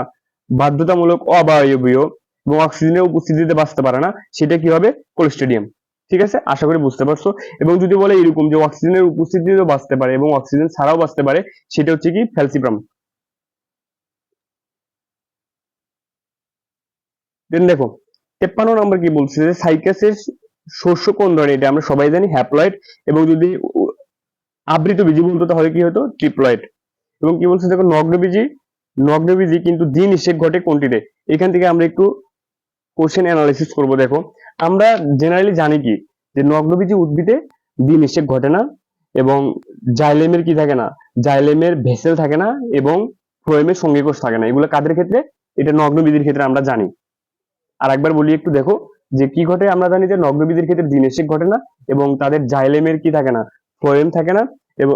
বাধ্যতামূলক অবায়বীয় এবং অক্সিজেনের উপস্থিতিতে বাঁচতে পারে না, সেটা কি হবে কোলেস্টেরিয়াম। ঠিক আছে, আশা করি বুঝতে পারছো। এবং যদি বলে এরকম যে অক্সিজেনের উপস্থিতিতেও বাঁচতে পারে এবং অক্সিজেন ছাড়াও বাঁচতে পারে, সেটা হচ্ছে কি ফ্যালসিপারাম। দেন দেখো 53 নম্বর কি বলছে, যে সাইকাসের শস্য কোন ধরনের, এটা আমরা সবাই জানি হ্যাপ্লয়েড। এবং যদি আবৃত বীজি বলতো তাহলে কি হতো ট্রিপ্লয়েড। এবং কি বলছে দেখো নগ্নবীজি কিন্তু দ্বিনিষেক ঘটে কোনটিতে। এখান থেকে আমরা একটু কোশ্চেন অ্যানালাইসিস করব। দেখো আমরা জেনারেলি জানি কি, যে নগ্নবীজি উদ্ভিদে দ্বিনিষেক ঘটে না, এবং জাইলেমের কি থাকে না, জাইলেমের ভেসেল থাকে না, এবং ফ্লোয়েমের সঙ্গীকোষ থাকে না। এগুলো কাদের ক্ষেত্রে, এটা নগ্নবীজির ক্ষেত্রে আমরা জানি। আর একবার বলি একটু দেখো, যে কি ঘটে, আমরা জানি যে নগ্নবীজির ক্ষেত্রে দ্বিনিষেক ঘটে না, এবং তাদের জাইলেমের কি থাকে না, ফ্লোয়েম থাকে না, এবং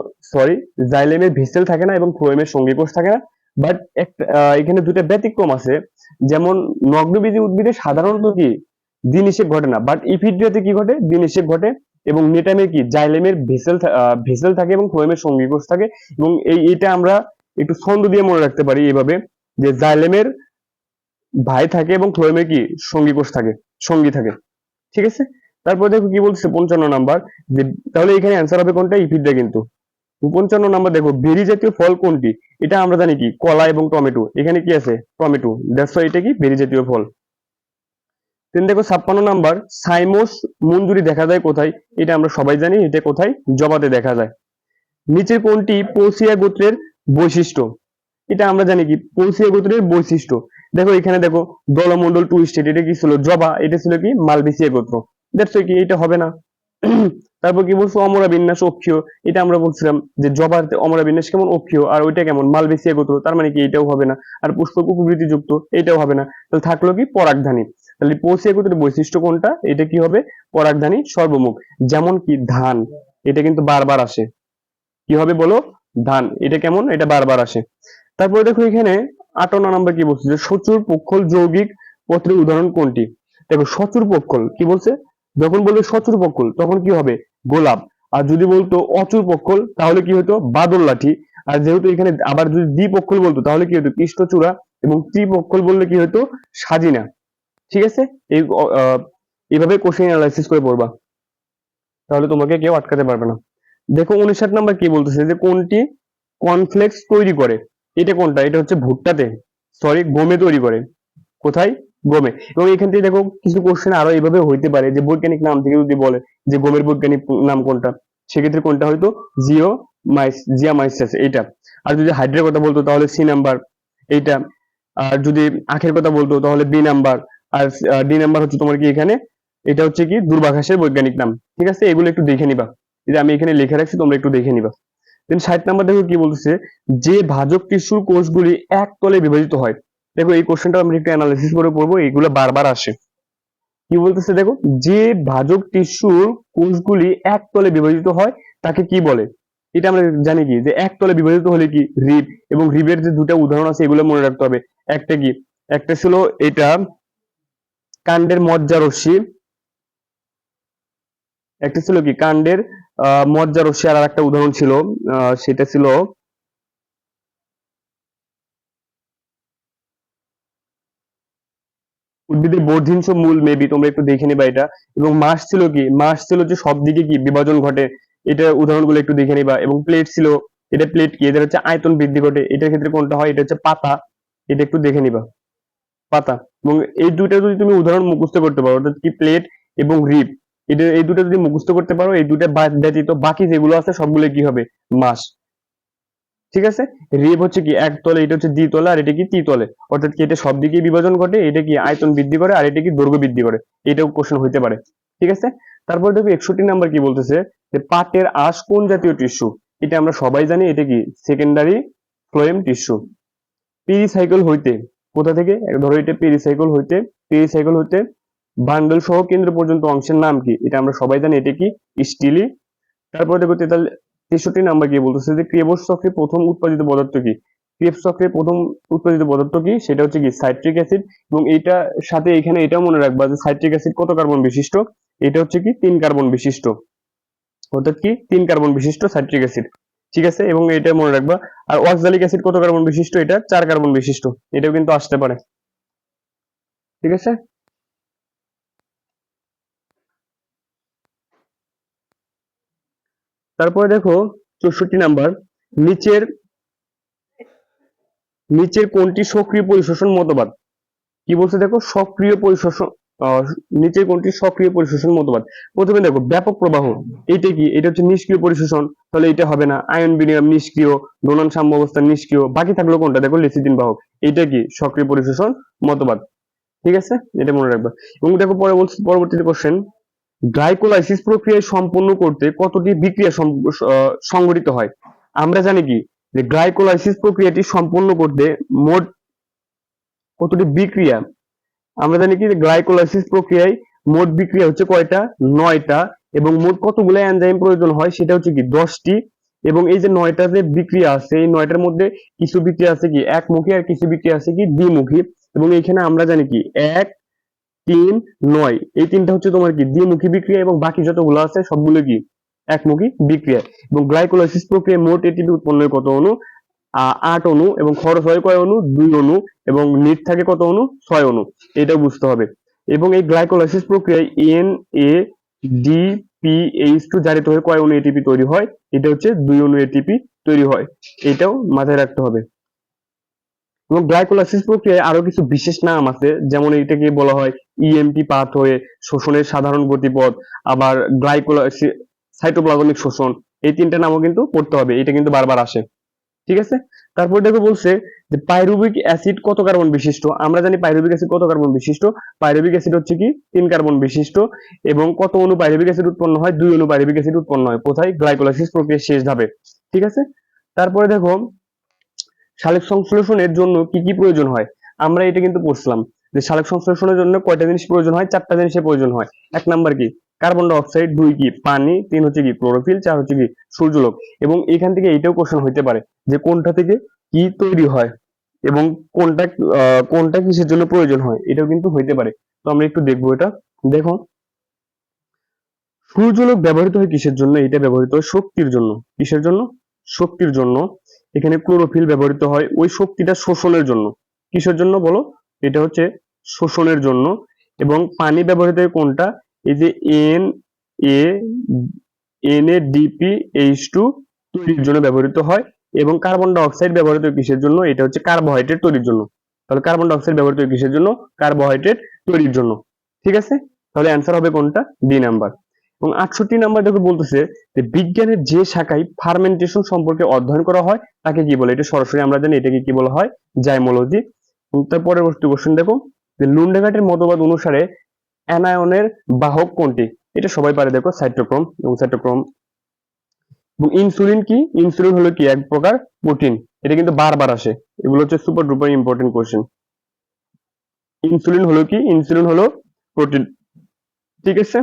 জাইলেমের ভেসেল থাকে না, এবং ফ্লোয়েমের সঙ্গীকোষ থাকে না। বাট এখানে দুটো ব্যতিক্রম আছে, যেমন নগ্নবীজি উদ্ভিদে সাধারণত কি দ্বিনিষেক ঘটে না, বাট ইফিডিয়াতে কি ঘটে দ্বিনিষেক ঘটে। এবং নেটামে কি জাইলেমের ভেসেল থাকে এবং ফ্লোয়েমের সঙ্গীকোষ থাকে। এবং এইটা আমরা একটু ছন্দ দিয়ে মনে রাখতে পারি এইভাবে, যে জাইলেমের ভাই থাকে এবং ফ্লোয়েমে কি সঙ্গী থাকে। ঠিক আছে, তারপর দেখো কি বলছে 55 নাম্বার, যে তাহলে এখানে অ্যান্সার হবে কোনটা, ইফিডটা কিন্তু। 55 নাম্বার দেখো, বেরি জাতীয় ফল কোনটি, এটা আমরা জানি কি কলা এবং টমেটো, এখানে কি আছে টমেটো, দ্যাটস ওয়াই এটা কি বেরি জাতীয় ফল। দেন দেখো 56 নাম্বার, সাইমোস মঞ্জুরি দেখা যায় কোথায়, এটা আমরা সবাই জানি, এটা কোথায় জবাতে দেখা যায়। নিচের কোনটি পোসিয়া গোত্রের বৈশিষ্ট্য, এটা আমরা জানি কি পোসিয়া গোত্রের বৈশিষ্ট্য। দেখো এখানে দেখো দলমন্ডল টুইস্টেড, এটা কি ছিল জবা, এটা ছিল কি মালবেসিয়া গোত্র, দ্যাটস কি এটা হবে না। তারপর কি বলছো অমরা বিন্যাস অক্ষীয়, এটা আমরা বলছিলাম যে জবার অমরা বিন্যাস কেমন অক্ষীয়, আর ওইটা কেমন মালবেসিয়া গোত্র, তার মানে কি এটাও হবে না। আর পুষ্পক উপবৃত্তি যুক্ত, এটাও হবে না। তাহলে থাকলো কি পরাগধানী। তাহলে পোসিয়া গোত্রের বৈশিষ্ট্য কোনটা, এটা কি হবে পরাগধানী সর্বমুখ। যেমন কি ধান, এটা কিন্তু বারবার আসে, কি হবে বলো ধান, এটা কেমন, এটা বারবার আসে। তারপরে দেখো এখানে 58 নাম্বার কি বলছে, যে সচুর পক্ষল যৌগিক পত্রের উদাহরণ কোনটি। দেখো সচুর পক্ষল কি বলছে, যখন বলবে সচুর পক্ষল তখন কি হবে গোলাপ। আর যদি বলতো অচুর পক্ষল তাহলে কি হতো বাদল লাঠি। আর যেহেতু এখানে আবার যদি দ্বিপক্ষল বলতো তাহলে কি হতো কৃষ্ণচূড়া। এবং ত্রিপক্ষল বললে কি হতো সাজিনা। ঠিক আছে, এই এইভাবে কোশ্চেন অ্যানালাইসিস করে পড়বা, তাহলে তোমাকে কেউ আটকাতে পারবে না। দেখো 59 নাম্বার কি বলতেছে, যে কোনটি কর্নফ্লেক্স তৈরি করে, এটা কোনটা, এটা হচ্ছে ভুট্টাতে, গমে তৈরি করে। কোথায়, গমে। এবং এখান থেকে দেখো কিছু কোশ্চেন আরো এইভাবে হইতে পারে, যে বৈজ্ঞানিক নাম থেকে যদি বলে যে গমের বৈজ্ঞানিক নাম কোনটা, সেক্ষেত্রে কোনটা হয়তো জিয়ামাইসাস এইটা। আর যদি হাইড্রের কথা বলতো তাহলে সি নাম্বার এইটা। আর যদি আখের কথা বলতো তাহলে বি নাম্বার। আর ডি নাম্বার হচ্ছে তোমার কি এখানে, এটা হচ্ছে কি দূর্বাঘাসের বৈজ্ঞানিক নাম। ঠিক আছে, এগুলো একটু দেখে নিবা, এই যে আমি এখানে লিখে রাখছি, তোমরা একটু দেখে নিবা। দেন 60 নাম্বার দেখো কি বলতেছে, যে ভাজক টিস্যুর কোষগুলি এক তলে বিভাজিত হয়। দেখো এই কোশ্চেনটা আমরা একটু অ্যানালাইসিস করে পড়বো, এগুলো বারবার আসে। কি বলতেছে দেখো, যে ভাজক টিস্যুর কোষগুলি এক তলে বিভাজিত হয় তাকে কি বলে। এটা আমরা জানি কি, যে এক তলে বিভাজিত হলে কি রিব। এবং রিবের যে দুটো উদাহরণ আছে এগুলো মনে রাখতে হবে। একটা কি, একটা ছিল এটা কাণ্ডের মজ্জারশ্মি, একটা ছিল কি কাণ্ডের মজ্জারশ্মি, আর একটা উদাহরণ ছিল সেটা ছিল উদ্ভিদের বর্ধিত মূল মেবি তোমরা একটু দেখে নিবা এটা। এবং মাস ছিল কি, মাস ছিল যে সব দিকে কি বিভাজন ঘটে, এটা উদাহরণগুলো একটু দেখে নিবা। এবং প্লেট ছিল, এটা প্লেট কি, এদের হচ্ছে আয়তন বৃদ্ধি ঘটে, এটার ক্ষেত্রে কোনটা হয়, এটা হচ্ছে পাতা, এটা একটু দেখে নিবা, পাতা। এবং এই দুইটা যদি তুমি উদাহরণ মুখস্থ করতে পারো, অর্থাৎ কি প্লেট এবং রিব, এটা এই দুটো যদি মুখস্থ করতে পারো, এই দুটা ব্যতীত বাকি যেগুলো আছে সবগুলো কি হবে, মাস। ঠিক আছে। রিব হচ্ছে কি একতলে, এটা হচ্ছে দ্বিতলে, আর এটা কি ত্রিতলে, অর্থাৎ কি এটা সব দিকে বিভাজন ঘটে, এটা কি আয়তন বৃদ্ধি করে, আর এটা কি দৈর্ঘ্য বৃদ্ধি করে। এটাও কোশ্চেন হইতে পারে। ঠিক আছে। তারপর দেখো 61 নাম্বার কি বলতেছে, যে পাটের আঁশ কোন জাতীয় টিস্যু। এটা আমরা সবাই জানি, এটা কি সেকেন্ডারি ফ্লোয়েম টিস্যু। পেরিসাইকেল হইতে, কোথা থেকে, ধরো এটা পেরিসাইকেল হইতে বান্ডল সহ কেন্দ্র পর্যন্ত অংশের নাম কি, এটা আমরা সবাই জানি, এটা কি স্টিলি। তারপর দেখো 63 নাম্বার কি বলতেছে, যে ক্রেবস চক্রে প্রথম উৎপাদিত পদার্থ কি। ক্রেবস চক্রে প্রথম উৎপাদিত পদার্থ কি, সেটা হচ্ছে কি সাইট্রিক অ্যাসিড। এবং এইটা সাথে এখানে এটাও মনে রাখবা যে সাইট্রিক অ্যাসিড কত কার্বন বিশিষ্ট, এটা হচ্ছে কি 3 কার্বন বিশিষ্ট, অর্থাৎ কি 3 কার্বন বিশিষ্ট সাইট্রিক অ্যাসিড। ঠিক আছে, এবং এটা মনে রাখবা। আর অক্সালিক অ্যাসিড কত কার্বন বিশিষ্ট, এটা 4 কার্বন বিশিষ্ট, এটাও কিন্তু আসতে পারে। ঠিক আছে। তারপরে দেখো 64 নাম্বার, নিচের নিচের কোনটি সক্রিয় পরিশোষণ মতবাদ। কি বলছে দেখো, সক্রিয় পরিশোষণ, আহ, নিচের কোনটি সক্রিয় পরিশোষণ মতবাদ। প্রথমে দেখো ব্যাপক প্রবাহ, এটা কি, এটা হচ্ছে নিষ্ক্রিয় পরিশোষণ, তাহলে এটা হবে না। আয়ন বিনিময় নিষ্ক্রিয়, দোলন সাম্য অবস্থা নিষ্ক্রিয়, বাকি থাকলো কোনটা, দেখো লেসিদিন বাহক, এটা কি সক্রিয় পরিশোষণ মতবাদ। ঠিক আছে, এটা মনে রাখবা। এবং দেখো পরবর্তীতে কোশ্চেন, গ্লাইকোলাইসিস প্রক্রিয়া সম্পন্ন করতে কতটি বিক্রিয়া সংঘটিত হয়। আমরা জানি কি, যে গ্লাইকোলাইসিস প্রক্রিয়াটি সম্পন্ন করতে মোট কতটি বিক্রিয়া, আমরা জানি কি গ্লাইকোলাইসিস প্রক্রিয়ায় মোট বিক্রিয়া হচ্ছে কয়টা, 9টা। এবং মোট কতগুলো এনজাইম প্রয়োজন হয়, সেটা হচ্ছে কি 10টি। এবং এই যে 9টা যে বিক্রিয়া আছে, এই 9টার মধ্যে কিছু বিক্রিয়া আছে কি একমুখী, আর কিছু বিক্রিয়া আছে কি দ্বিমুখী। এবং এখানে আমরা জানি কি 1, 3, 9, এই তিনটা হচ্ছে তোমার কি দ্বিমুখী বিক্রিয়া, এবং বাকি যতগুলো আছে সবগুলো কি একমুখী বিক্রিয়া। এবং গ্লাইকোলাইসিস প্রক্রিয়ায় মোট এটিপি উৎপন্ন হয় কত অণু, 8 অণু। এবং খরচ হয় কয় অণু, 2 অণু। এবং নিট থাকে কত অণু, 6 অণু। এটা বুঝতে হবে। এবং এই গ্লাইকোলাইসিস প্রক্রিয়ায় NADPH2 জারিত হয়ে কয় অণু এটিপি তৈরি হয়, এটা হচ্ছে 2 অণু এটিপি তৈরি হয়, এটাও মাথায় রাখতে হবে। এবং গ্লাইকোলাইসিস প্রক্রিয়ায় আরো কিছু বিশেষ নাম আছে, যেমন এটাকে বলা হয় ইএমটি পাথওয়ে, শোষণের সাধারণ গতিপথ, আবার গ্লাইকোলাইসিস, সাইটোপ্লাজমিক শোষণ, এই তিনটা নামও কিন্তু পড়তে হবে, এটা কিন্তু বারবার আসে। ঠিক আছে। তারপর দেখো বলছে যে পাইরুভিক অ্যাসিড কত কার্বন বিশিষ্ট। আমরা জানি পাইরুভিক অ্যাসিড কত কার্বন বিশিষ্ট, পাইরুভিক অ্যাসিড হচ্ছে কি 3 কার্বন বিশিষ্ট। এবং কত অণু পাইরুভিক অ্যাসিড উৎপন্ন হয়, 2 অণু পাইরুভিক অ্যাসিড উৎপন্ন হয়, কোথায়, গ্লাইকোলাইসিস প্রক্রিয়ার শেষ ধাপে। ঠিক আছে। তারপরে দেখো সালোক সংশ্লেষণের জন্য কি কি প্রয়োজন হয়। আমরা এটা কিন্তু পড়ছিলাম, যে সালোক সংশ্লেষণের জন্য কয়টা জিনিস প্রয়োজন হয়, 4টা জিনিসের প্রয়োজন হয়। 1 নাম্বার কি কার্বন ডাই অক্সাইড, 2 কি পানি, 3 হচ্ছে কি ক্লোরোফিল, 4 হচ্ছে কি সূর্যালোক। এবং এখান থেকে এইটাও কোশ্চেন হইতে পারে, যে কোনটা থেকে কি তৈরি হয়, এবং কোনটা কিসের জন্য প্রয়োজন হয়, এটাও কিন্তু হইতে পারে। তো আমরা একটু দেখবো এটা। দেখো সূর্যালোক ব্যবহৃত হয় কিসের জন্য, এটা ব্যবহৃত হয় শক্তির জন্য। কিসের জন্য, শক্তির জন্য। এখানে ক্লোরোফিল ব্যবহৃত হয় ওই শক্তিটা শোষণের জন্য। কিসের জন্য বলো, এটা হচ্ছে শোষণের জন্য। এবং পানি ব্যবহৃত হয় কোনটা, এই যে এ NADPH2 তৈরির জন্য ব্যবহৃত হয়। এবং কার্বন ডাই অক্সাইড ব্যবহৃত হয় কিসের জন্য, এটা হচ্ছে কার্বোহাইড্রেট তৈরির জন্য। তাহলে কার্বন ডাই অক্সাইড ব্যবহৃত হয় কিসের জন্য, কার্বোহাইড্রেট তৈরির জন্য। ঠিক আছে, তাহলে অ্যান্সার হবে কোনটা, ডি নাম্বার। এবং 68 নাম্বার দেখো বলতেছে, যে বিজ্ঞানের যে শাখায় ফার্মেন্টেশন সম্পর্কে অধ্যয়ন করা হয় তাকে কি বলে, এটা সরাসরি আমরা জানি, এটাকে কি বলা হয়, জাইমোলজি। তার পরবর্তী কোশ্চেন দেখো, যে লুন্ডেঘাটের মতবাদ অনুসারে অ্যানায়নের বাহক কোনটি। এটা সবাই পারে, দেখো সাইটোক্রোম। এবং সাইটোক্রোম। এবং ইনসুলিন কি, ইনসুলিন হলো কি এক প্রকার প্রোটিন, এটা কিন্তু বারবার আসে, এগুলো হচ্ছে super duper important question. Insulin হলো কি, ইনসুলিন হলো প্রোটিন। ঠিক আছে।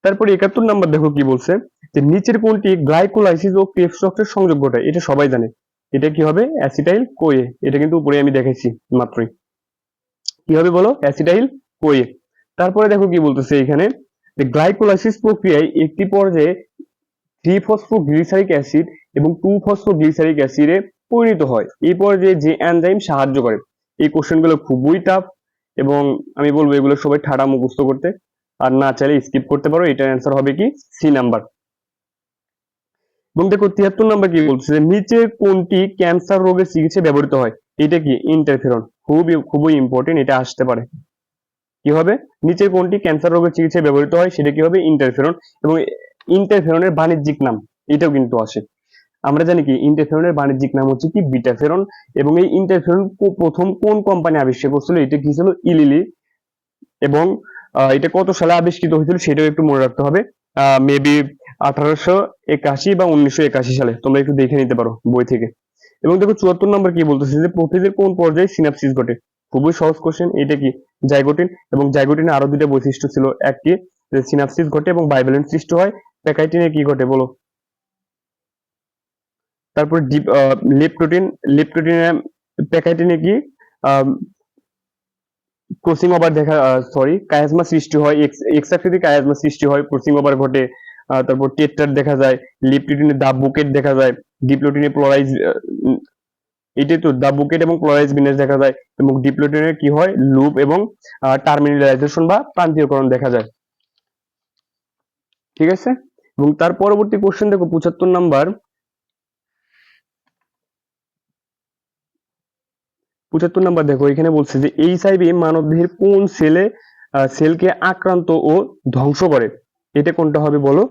তারপরে 71 নাম্বার দেখো কি বলছে, যে নিচের কোনটি গ্লাইকোলাইসিস ও ক্রেবস চক্রের সংযোগ ঘটায়, এটা সবাই জানে, এটা কি হবে, অ্যাসিটাইল কোয়ে। এটা কিন্তু উপরে আমি দেখাইছি মাত্রই, কি হবে বলো, অ্যাসিটাইল কোয়ে। তারপরে দেখো কি বলতেছে এখানে, যে গ্লাইকোলাইসিস প্রক্রিয়ায় একটি পর্যায়ে 3-ফসফোগ্লিসারিক অ্যাসিড এবং 2-ফসফোগ্লিসারিক অ্যাসিডে পরিণত হয়, এই পর্যায়ে যে এনজাইম সাহায্য করে। এই কোশ্চেন গুলো খুবই টাফ, এবং আমি বলবো এগুলো সবাই ঠাড়া মুখস্থ করতে, আর না চাইলে স্কিপ করতে পারো। এটার অ্যান্সার হবে কি সি নাম্বার। এবং দেখো 73 নাম্বার কি বলছে, নিচে কোনটি ক্যান্সার রোগের চিকিৎসায় ব্যবহৃত হয়? এটা কি ইন্টারফেরন, খুবই খুবই ইম্পর্টেন্ট, এটা আসতে পারে। কি হবে, নিচে কোনটি ক্যান্সার রোগের চিকিৎসায় ব্যবহৃত হয়? সেটা কি হবে ইন্টারফেরন। এবং ইন্টারফেরনের বাণিজ্যিক নাম এটাও কিন্তু আসে। আমরা জানি কি ইন্টারফেরনের বাণিজ্যিক নাম হচ্ছে কি বিটাফেরন। এবং এই ইন্টারফেরন প্রথম কোন কোম্পানি আবিষ্কার করছিল? এটা কি ছিল? ইলিলি। এবং এটা কত সালে আবিষ্কৃত হয়েছিল সেটাও একটু মনে রাখতে হবে। মেবি 1881 বা 1981 সালে, তোমরা একটু দেখে নিতে পারো বই থেকে। এবং দেখো 74 নম্বর কি বলতেছে, যে প্রোফেজের কোন পর্যায়ে সিনাপসিস ঘটে? খুবই সহজ কোশ্চেন, এটা কি জাইগোটিন। এবং জাইগোটিনে আরো দুইটা বৈশিষ্ট্য ছিল, একটি যে সিনাপসিস ঘটে এবং বাইভ্যালেন্ট সৃষ্টি হয়। প্যাকাইটিনে কি ঘটে বলো? তারপর লেপটোটিন, লেপটোটিনে প্যাকাইটিনে কি ক্রসিং ওভার দেখা, সরি কায়াজমা সৃষ্টি হয়, এক্স আকৃতি কায়াজমা সৃষ্টি হয়, ক্রসিং ওভার ঘটে। তারপর টেট্রার দেখা যায়, লিপটোটিনে দা বুকেট দেখা যায়, ডিপ্লোটিনে প্লোরাইজ, এটাই তো দা বুকেট এবং প্লোরাইজ বিন্যাস দেখা যায়। এবং ডিপ্লোটিনে কি হয়? লুপ এবং টার্মিনালাইজেশন বা প্রান্তীয়করণ দেখা যায়। ঠিক আছে। এবং তার পরবর্তী কোশ্চেন দেখো 75 নাম্বার। 75 নাম্বার দেখো, এখানে বলছে যে এইচআইভি মানবদেহের কোন সেলকে আক্রান্ত ও ধ্বংস করে? এটা কোনটা হবে বলো?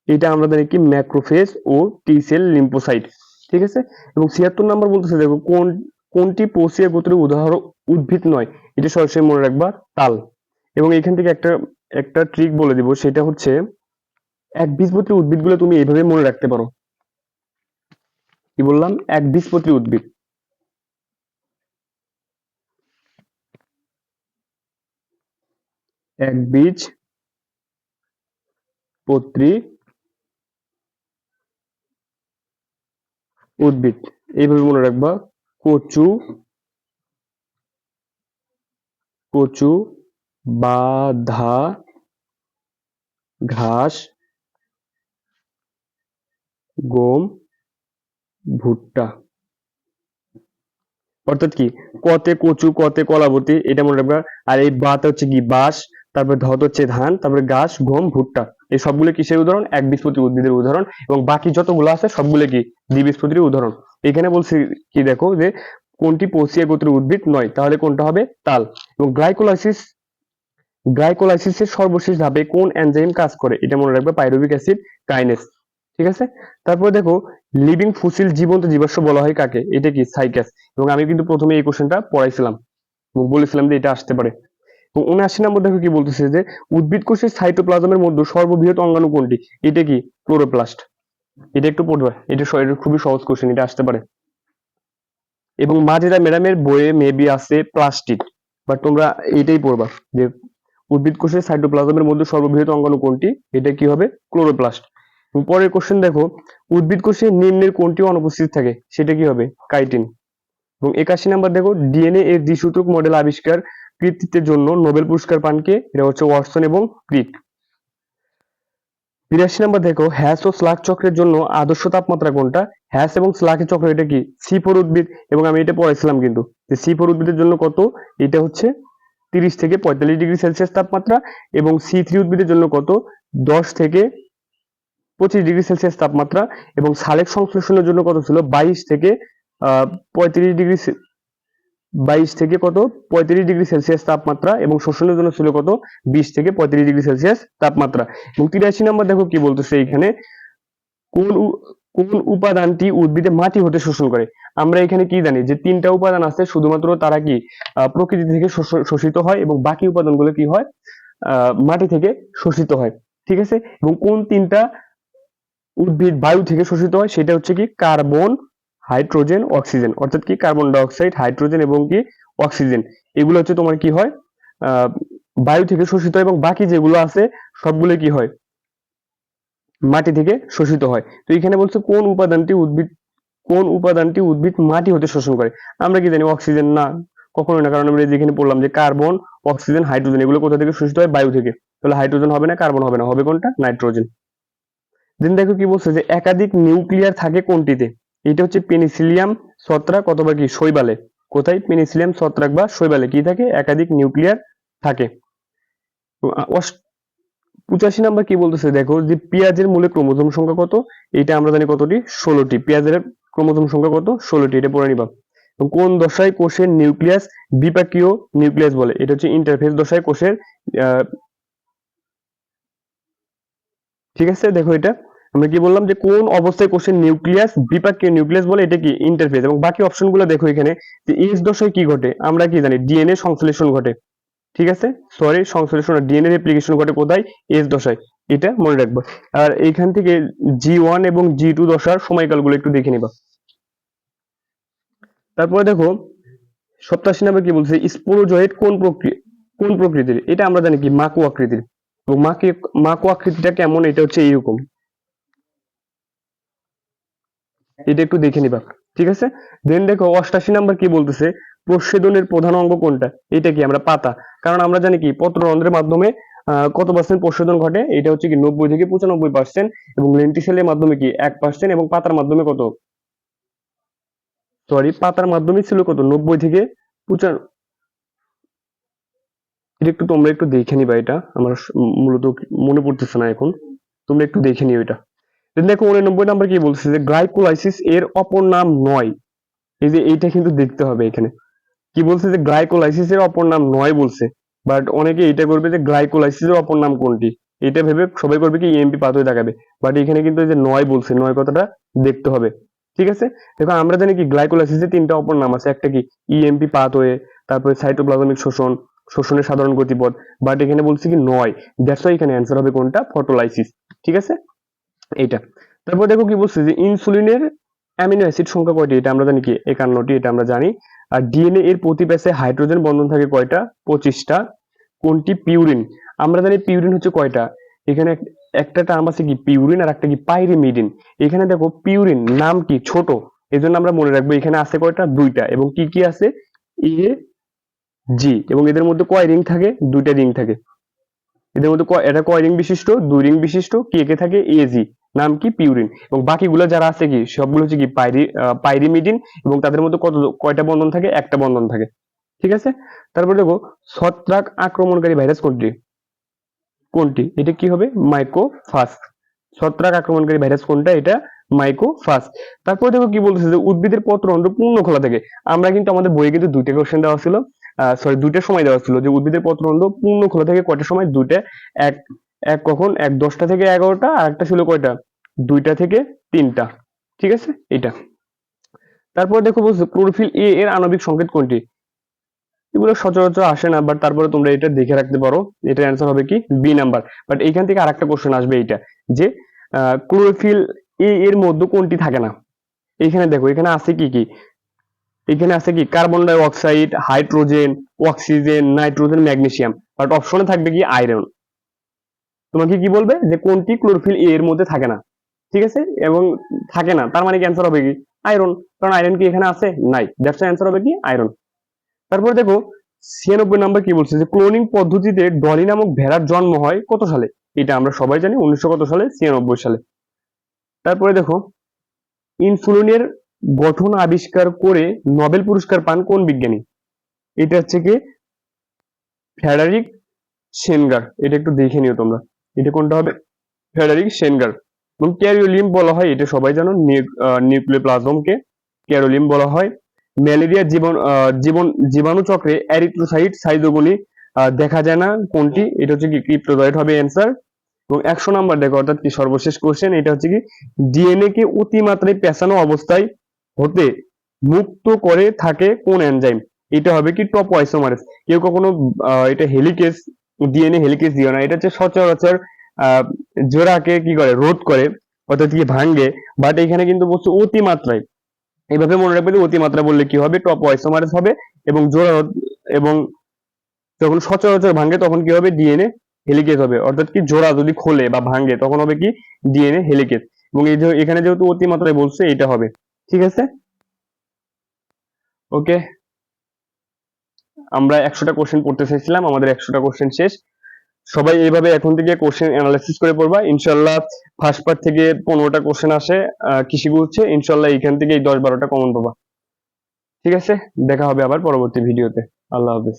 এটা আমরা জানি কি ম্যাক্রোফেজ ও টি সেল লিম্ফোসাইট। ঠিক আছে। এবং 76 নাম্বার বলতেছে দেখো কোনটি প্রোসিয়া গোত্রের উদাহরণ উদ্ভিদ নয়? এটা সরাসরি মনে রাখবা, তাল। এবং এখান থেকে একটা একটা ট্রিক বলে দিব, সেটা হচ্ছে একবীজপত্রী উদ্ভিদগুলো তুমি এইভাবে মনে রাখতে পারো। কি বললাম? একবীজপত্রী উদ্ভিদ। একবীজপত্রী উদ্ভিদ এইভাবে মনে রাখবা। কচু, কচু, বাঁধা ঘাস, গম, ভুট্টা। অর্থাৎ কি, কতে কচু, কতে কলাবতী, এটা মনে রাখবা। আর এই বাত হচ্ছে কি বাঁশ, তারপরে ধত হচ্ছে ধান, তারপরে ঘাস, গম, ভুট্টা। এই সবগুলো কিসের উদাহরণ? একবীজপত্রী উদ্ভিদের উদাহরণ। এবং বাকি যতগুলো আছে সবগুলো কি দ্বিবীজপত্রীর উদাহরণ। এখানে বলছি কি দেখো, যে কোনটি পোসিয়া গোত্রের উদ্ভিদ নয়? তাহলে কোনটা হবে? তাল। এবং গ্লাইকোলাইসিসের সর্বশেষ ধাপে কোন এনজাইম কাজ করে? এটা মনে রাখবে, পাইরুভিক অ্যাসিড কাইনেস। ঠিক আছে। তারপর দেখো, লিভিং ফুসিল জীবন্ত জীবাশ্ম বলা হয় কাকে? এটা কি সাইকাস। এবং আমি কিন্তু প্রথমে এই কোশ্চেনটা পড়াইছিলাম এবং বলেছিলাম যে এটা আসতে পারে। এবং 79 নম্বর দেখো কি বলতেছে, যে উদ্ভিদ কোষের সাইটোপ্লাজমের মধ্যে সর্ববৃহৎ অঙ্গাণু কোনটি? এটা কি ক্লোরোপ্লাস্ট। এটা একটু পড়বে, এটা খুবই সহজ কোশ্চেন, এটা আসতে পারে। এবং মাজেদা ম্যাডামের বইয়ে মেবি আছে প্লাস্টিড, বাট তোমরা এইটাই পড়বা, যে উদ্ভিদ কোষের সাইটোপ্লাজমের মধ্যে সর্ববৃহৎ অঙ্গাণু কোনটি? এটা কি হবে? ক্লোরোপ্লাস্ট। পরের কোশ্চেন দেখো, উদ্ভিদ কোষে নিম্নের কোনটি অনুপস্থিত থাকে? সেটা কি হবে? কাইটিন। এবং 81 নাম্বার দেখো, ডিএনএ এর দ্বিসূত্রক মডেল আবিষ্কার কৃতিত্বের জন্য নোবেল পুরস্কার পান কে? এটা হচ্ছে ওয়াটসন এবং ক্রিক। 82 নাম্বার দেখো, হ্যাস ও স্লাগ চক্রের জন্য আদর্শ তাপমাত্রা কোনটা? হ্যাস এবং স্লাগের চক্র এটা কি C4 উদ্ভিদ। এবং আমি এটা পড়াইছিলাম কিন্তু, যে C4 উদ্ভিদের জন্য কত? এটা হচ্ছে 30 থেকে 45 ডিগ্রি সেলসিয়াস তাপমাত্রা। এবং C3 উদ্ভিদের জন্য কত? 10 থেকে 25 ডিগ্রি সেলসিয়াস তাপমাত্রা। এবং সালেক সংশ্লেষণের জন্য কত ছিল? 22 থেকে 35 ডিগ্রি, 22 থেকে কত 35 ডিগ্রি সেলসিয়াস তাপমাত্রা। এবং শোষণের জন্য ছিল কত? 20 থেকে 35 ডিগ্রি সেলসিয়াস তাপমাত্রা। এবং 83 নম্বর দেখো কি বলতেছে এইখানে, কোন কোন উপাদানটি উদ্ভিদে মাটি হতে শোষণ করে? আমরা এখানে কি জানি, যে তিনটা উপাদান আছে, শুধুমাত্র তারা কি প্রকৃতি থেকে শোষিত হয়, এবং বাকি উপাদানগুলো কি হয়? মাটি থেকে শোষিত হয়। ঠিক আছে। এবং কোন তিনটা উদ্ভিদ বায়ু থেকে শোষিত হয়? সেটা হচ্ছে কি কার্বন, হাইড্রোজেন, অক্সিজেন। অর্থাৎ কি কার্বন ডাইঅক্সাইড, হাইড্রোজেন এবং কি অক্সিজেন, এগুলো হচ্ছে তোমার কি হয়? আহ বায়ু থেকে শোষিত হয়। এবং বাকি যেগুলো আছে সবগুলো কি হয়? মাটি থেকে শোষিত হয়। তো এখানে বলছে কোন উপাদানটি উদ্ভিদ মাটি হতে শোষণ করে? আমরা কি জানি? অক্সিজেন না, কখনোই না। কারণ আমরা যেখানে বললাম যে কার্বন, অক্সিজেন, হাইড্রোজেন, এগুলো কোথা থেকে শোষিত হয়? বায়ু থেকে। তাহলে হাইড্রোজেন হবে না, কার্বন হবে না, হবে কোনটা? নাইট্রোজেন। দেন দেখো কি বলছে, যে একাধিক নিউক্লিয়ার থাকে কোনটিতে? এটা হচ্ছে পেনিসিলিয়াম, ছত্রাক অথবা কি শৈবালে। কোথায়? পেনিসিলিয়াম ছত্রাক বা শৈবালে কি থাকে? একাধিক নিউক্লিয়ার থাকে। 85 নাম্বার কি বলতেছে দেখো, যে পেঁয়াজের মূলে ক্রোমোজোম সংখ্যা কত? এটা আমরা জানি কতটি? 16টি। পেঁয়াজের ক্রোমোজোম সংখ্যা কত? 16টি। এটা পড়ে নিবা। কোন দশায় কোষের নিউক্লিয়াস বিপাকীয় নিউক্লিয়াস বলে? এটা হচ্ছে ইন্টারফেজ দশায় কোষের ঠিক আছে, দেখো এটা আমরা কি বললাম যে কোন অবস্থায় কোষের নিউক্লিয়াস বিপাকীয় নিউক্লিয়াস বলে? এটা কি? ইন্টারফেজ। এবং বাকি অপশনগুলো দেখো এখানে, যে এস দশায় কি ঘটে? আমরা কি জানি? ডিএনএ সংশ্লেষণ ঘটে। ঠিক আছে, সরি, সংশ্লেষণ ডিএনএ রেপ্লিকেশন ঘটে কোথায়? এস দশায়। এটা মনে রাখবো। আর এইখান থেকে G1 এবং G2 দশার সময়কালগুলো একটু দেখে নিবা। তারপরে দেখো 87 নাম্বার কি বলছে? স্পোরোজয়েট কোন প্রকৃতির? এটা আমরা জানি কি? মাকু আকৃতির। এবং মাকু আকৃতিটা কেমন? এটা হচ্ছে এইরকম। এটা একটু দেখে নিবা। ঠিক আছে, দেন দেখো 88 নাম্বার কি বলতেছে? প্রচ্ছেদনের প্রধান অঙ্গ কোনটা? এটা কি? আমরা পাতা। কারণ আমরা জানি কি পত্ররন্ধ্রের মাধ্যমে কত পার্সেন্ট প্রচ্ছেদন ঘটে? এটা হচ্ছে কি 90 থেকে 95%। এবং লেন্টিসেলের মাধ্যমে কি 1%। এবং পাতার মাধ্যমে কত? সরি, পাতার মাধ্যমে ছিল কত? 90 থেকে 95। এটা একটু তোমরা একটু দেখে নিবা, এটা আমার মূলত মনে পড়তেছে না এখন, তোমরা একটু দেখে নিও এটা। দেখো 89 নাম্বার কি বলছে? যে গ্লাইকোলাইসিস এর অপর নাম নয়। এই যে এইটা কিন্তু দেখতে হবে এখানে কি বলছে? যে গ্লাইকোলাইসিস এর অপর নাম নয় বলছে। বাট অনেকে এটা করবে যে গ্লাইকোলাইসিস এর অপর নাম কোনটি, এটা ভেবে সবাই করবে কি ইএমপি পাথরে দেখাবে। বাট এখানে কিন্তু এই যে নয় বলছে, নয় কথাটা দেখতে হবে। ঠিক আছে, দেখো আমরা জানি কি গ্লাইকোলাইসিসের তিনটা অপর নাম আছে। একটা কি? ইএমপি পাথওয়ে, তারপরে সাইটোপ্লাজমিক শোষণ, শোষণের সাধারণ গতিপথ। বাট এখানে বলছে কি নয়। দ্যাটস ওয়াই এখানে অ্যান্সার হবে কোনটা? ফটোলাইসিস। ঠিক আছে, এইটা। তারপর দেখো কি বলছে? যে ইনসুলিনের অ্যামিনো অ্যাসিড সংখ্যা কয়টি? এটা আমরা জানি কি 51টি, এটা আমরা জানি। আর ডিএনএ এর প্রতি প্যাচে হাইড্রোজেন বন্ধন থাকে কয়টা? 25টা। কোনটি পিউরিন? আমরা জানি পিউরিন হচ্ছে কয়টা? এখানে একটা টার্ম আছে কি পিউরিন, আর একটা কি পাইরিমিডিন। এখানে দেখো পিউরিন নাম কি? ছোট, এই জন্য আমরা মনে রাখবো এখানে আছে কয়টা? দুইটা। এবং কি কি আছে? এ, জি। এবং এদের মধ্যে কয় রিং থাকে? দুইটা রিং থাকে। এদের মধ্যে এটা কয় রিং বিশিষ্ট? দুই রিং বিশিষ্ট। কে কে থাকে? এজি। নাম কি? পিউরিন। এবং বাকিগুলো যারা আছে কি সবগুলো হচ্ছে কি পাইরিমিডিন। এবং তাদের মধ্যে কয়টা বন্ধন থাকে? একটা বন্ধন থাকে। ঠিক আছে, তারপর দেখো ছত্রাক আক্রমণকারী ভাইরাস কোনটি? কোনটি? এটা কি হবে? মাইক্রোফাস। ছত্রাক আক্রমণকারী ভাইরাস কোনটা? এটা মাইক্রোফাস। তারপর দেখো কি বলতেছে? যে উদ্ভিদের পত্ররন্ধ্র পূর্ণ খোলা থাকে। আমরা কিন্তু আমাদের বইয়ে কিন্তু দুইটা কোশ্চেন দেওয়া ছিল, সরি দুইটা সময় দেওয়া ছিল, যে উদ্ভিদের পত্ররন্ধ্র পূর্ণ খোলা থাকে কয়টার সময়? দুইটা। এক এক কখন? এক 10টা থেকে 11টা। আর একটা ছিল কয়টা? 2টা থেকে 3টা। ঠিক আছে, এটা। তারপর দেখো বলছে ক্লোরোফিল এ এর আণবিক সংকেত কোনটি? এগুলো সচরাচর আসে না, বাট তারপরে তোমরা এটা দেখে রাখতে পারো। এটার অ্যান্সার হবে কি? B number. বাট এইখান থেকে আরেকটা কোশ্চেন আসবে, এইটা যে ক্লোরোফিল এ এর মধ্যে কোনটি থাকে না? এখানে দেখো এখানে আছে কি কি? এখানে আছে কি? Carbon dioxide, hydrogen, oxygen, nitrogen, magnesium. But অপশনে থাকবে কি? আয়রন। তোমাকে কি বলবে? যে কোনটি ক্লোরোফিল এ এর মধ্যে থাকে না। ঠিক আছে, এবং থাকে না তার মানে কি অ্যান্সার হবে কি? আয়রন। কারণ আয়রন কি এখানে আছে? নাই। দ্যাটস অ্যান্সার হবে কি? আয়রন। তারপর দেখো 96 নাম্বার কি বলছে? যে ক্লোনিং পদ্ধতিতে ডলি নামক ভেড়ার জন্ম হয় কত সালে? এটা আমরা সবাই জানি 1900 কত সালে? 96 সালে। তারপরে দেখো ইনসুলিনের গঠন আবিষ্কার করে নোবেল পুরস্কার পান কোন বিজ্ঞানী? এটা হচ্ছে কি ফ্রেডারিক সেনগার। এটা একটু দেখে নিও তোমরা, এটা কোনটা হবে? Frederick Sanger. এবং ক্যারিওলিম বলা হয়, এটা সবাই জানো, নিউক্লিওপ্লাজমকে ক্যারোলিম বলা হয়। ম্যালেরিয়া জীবাণু চক্রে এরিথ্রোসাইট সাইটোগনি দেখা যায় না কোনটি? এটা হচ্ছে কি ক্রিপ্টোজয়েড হবে অ্যান্সার। এবং 100 নাম্বার দেখো, অর্থাৎ কি সর্বশেষ কোশ্চেন, এটা হচ্ছে কি ডিএনএ কে অতিমাত্রায় পেঁচানো অবস্থায় হতে মুক্ত করে থাকে কোন এনজাইম? এটা হবে কি টপোআইসোমারেজ। কেউ কখনো এটা হেলিকেজ, ডিএনএ হেলিকেজ দিও না। এটা হচ্ছে সচরাচর আহ জোড়াকে কি করে? রোধ করে, অর্থাৎ কি ভাঙ্গে। বাট এখানে কিন্তু বলছে অতিমাত্রায়। এইভাবে মনে রাখবে যে অতিমাত্রা বললে কি হবে? টপোআইসোমারেজ হবে। এবং জোড়া এবং যখন সচরাচর ভাঙ্গে তখন কি হবে? ডিএনএ হেলিকেজ হবে। অর্থাৎ কি জোড়া যদি খোলে বা ভাঙ্গে তখন হবে কি? DNA helicase. এবং এই যে এখানে যেহেতু অতিমাত্রায় বলছে, এটা হবে। ঠিক আছে, ওকে। আমরা 100টা কোশ্চেন পড়তে চাইছিলাম, আমাদের 100টা কোশ্চেন শেষ। সবাই এইভাবে এখন থেকে কোশ্চেন অ্যানালাইসিস করে পড়বা। ইনশাল্লাহ ফার্স্ট পার্ট থেকে 15টা কোশ্চেন আসে কৃষি গুচ্ছে, ইনশাল্লাহ এখান থেকে 10-12টা কমন পাবা। ঠিক আছে, দেখা হবে আবার পরবর্তী ভিডিওতে। আল্লাহ হাফেজ।